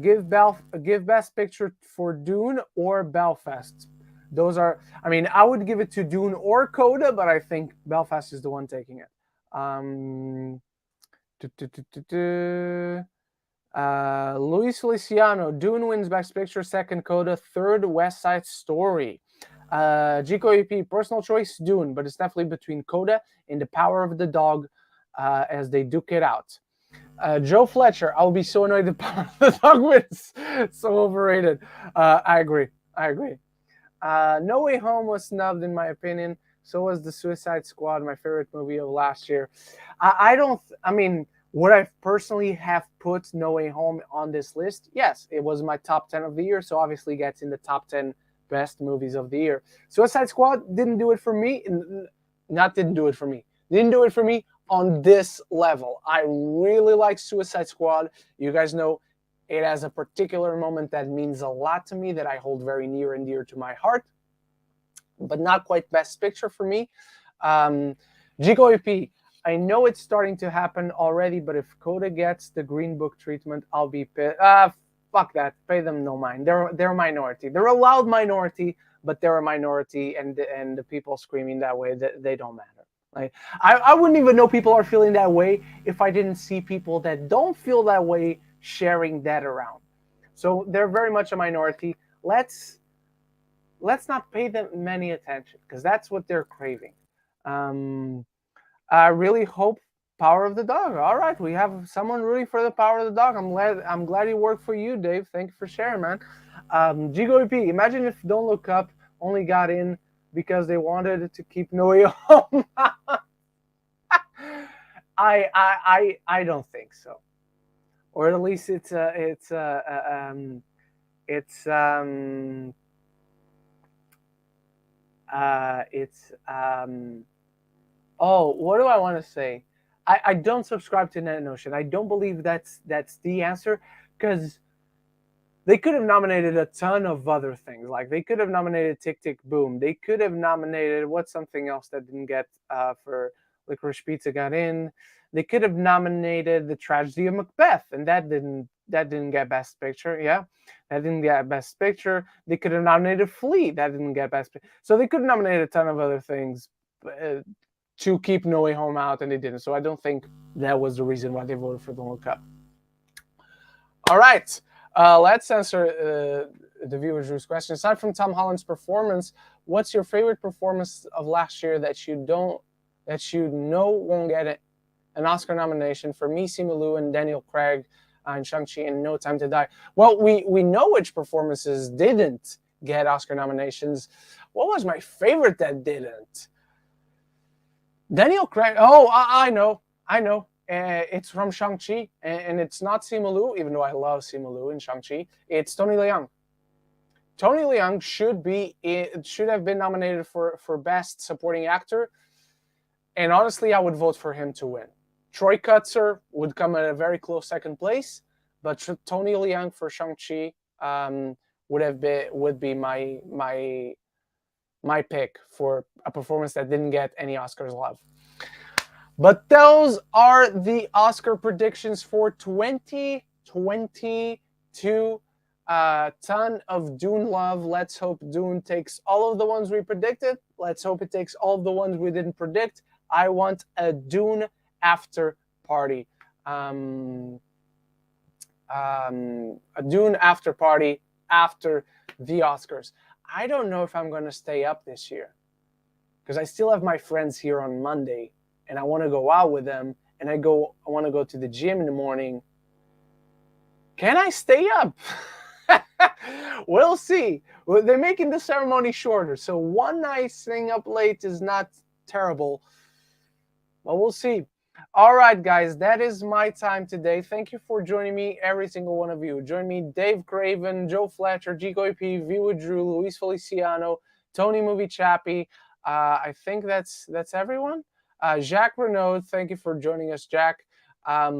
Speaker 1: Give Best Picture for Dune or Belfast. Those are, I would give it to Dune or Coda, but I think Belfast is the one taking it. Luis Feliciano, Dune wins Best Picture, second Coda, third West Side Story. Gico EP, personal choice, Dune, but it's definitely between Coda and The Power of the Dog as they duke it out. Joe Fletcher, I'll be so annoyed The Power of the Dog wins. So overrated. I agree. No Way Home was snubbed, in my opinion. So was The Suicide Squad, my favorite movie of last year. Would I personally have put No Way Home on this list? Yes, it was my top 10 of the year, so obviously gets in the top 10 best movies of the year. Suicide Squad didn't do it for me. Didn't do it for me on this level. I really like Suicide Squad. You guys know It has a particular moment that means a lot to me, that I hold very near and dear to my heart, but not quite Best Picture for me. GKOP, I know it's starting to happen already, but if Coda gets the Green Book treatment, I'll be pissed. Fuck that. Pay them no mind. They're a minority. They're a loud minority, but they're a minority, and the people screaming that way, they don't matter. Like, I wouldn't even know people are feeling that way if I didn't see people that don't feel that way sharing that around. So they're very much a minority. Let's not pay them many attention, because that's what they're craving. I really hope Power of the Dog. All right, we have someone rooting for the Power of the Dog. I'm glad it worked for you, Dave. Thank you for sharing, man. GGOP, imagine if Don't Look Up only got in because they wanted to keep Noe home. I don't think so, or at least it's oh, what do I want to say? I don't subscribe to that notion. I don't believe that's the answer, because they could have nominated a ton of other things. Like, they could have nominated Tick Tick Boom. They could have nominated, what's something else that didn't get for Licorice Pizza got in. They could have nominated The Tragedy of Macbeth, and that didn't get Best Picture. Yeah, that didn't get Best Picture. They could have nominated Flea. That didn't get Best Picture. So they could have nominated a ton of other things to keep No Way Home out, and they didn't. So I don't think that was the reason why they voted for Don't Look Up. All right. Let's answer the viewers' question. Aside from Tom Holland's performance, what's your favorite performance of last year that you know won't get an Oscar nomination? For me, Simu Liu and Daniel Craig in Shang-Chi and No Time to Die. Well, we know which performances didn't get Oscar nominations. What was my favorite that didn't? Daniel Craig. Oh, I know. It's from Shang-Chi, and it's not Simu Liu, even though I love Simu Liu in Shang-Chi. It's Tony Leung. Tony Leung should have been nominated for Best Supporting Actor, and honestly, I would vote for him to win. Troy Kutzer would come at a very close second place, but Tony Leung for Shang-Chi would be my pick for a performance that didn't get any Oscars love. But those are the Oscar predictions for 2022. Ton of Dune love. Let's hope Dune takes all of the ones we predicted. Let's hope it takes all of the ones we didn't predict. I want a Dune after party. A Dune after party after the Oscars. I don't know if I'm going to stay up this year, because I still have my friends here on Monday, and I want to go out with them, and I want to go to the gym in the morning. Can I stay up? We'll see. They're making the ceremony shorter, so one night staying up late is not terrible. But we'll see. All right, guys, that is my time today. Thank you for joining me, every single one of you. Join me, Dave Craven, Joe Fletcher, GKOP, Viva Drew, Luis Feliciano, Tony Movie Chappie. I think that's everyone. Jacques Renaud, thank you for joining us, Jack. I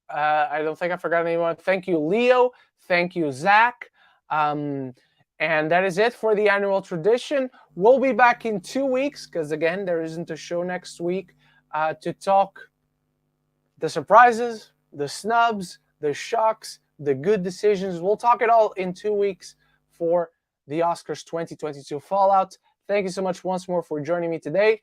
Speaker 1: don't think I forgot anyone. Thank you, Leo. Thank you, Zach. And that is it for the annual tradition. We'll be back in 2 weeks, because, again, there isn't a show next week, to talk the surprises, the snubs, the shocks, the good decisions. We'll talk it all in 2 weeks for the Oscars 2022 Fallout. Thank you so much once more for joining me today.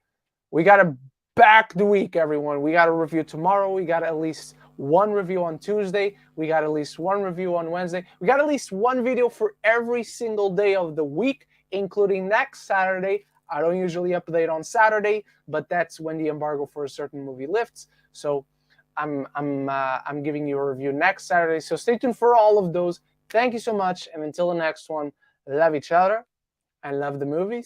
Speaker 1: We got to back the week, everyone. We got a review tomorrow. We got at least one review on Tuesday. We got at least one review on Wednesday. We got at least one video for every single day of the week, including next Saturday. I don't usually update on Saturday, but that's when the embargo for a certain movie lifts. So I'm giving you a review next Saturday. So stay tuned for all of those. Thank you so much, and until the next one, love each other and love the movies.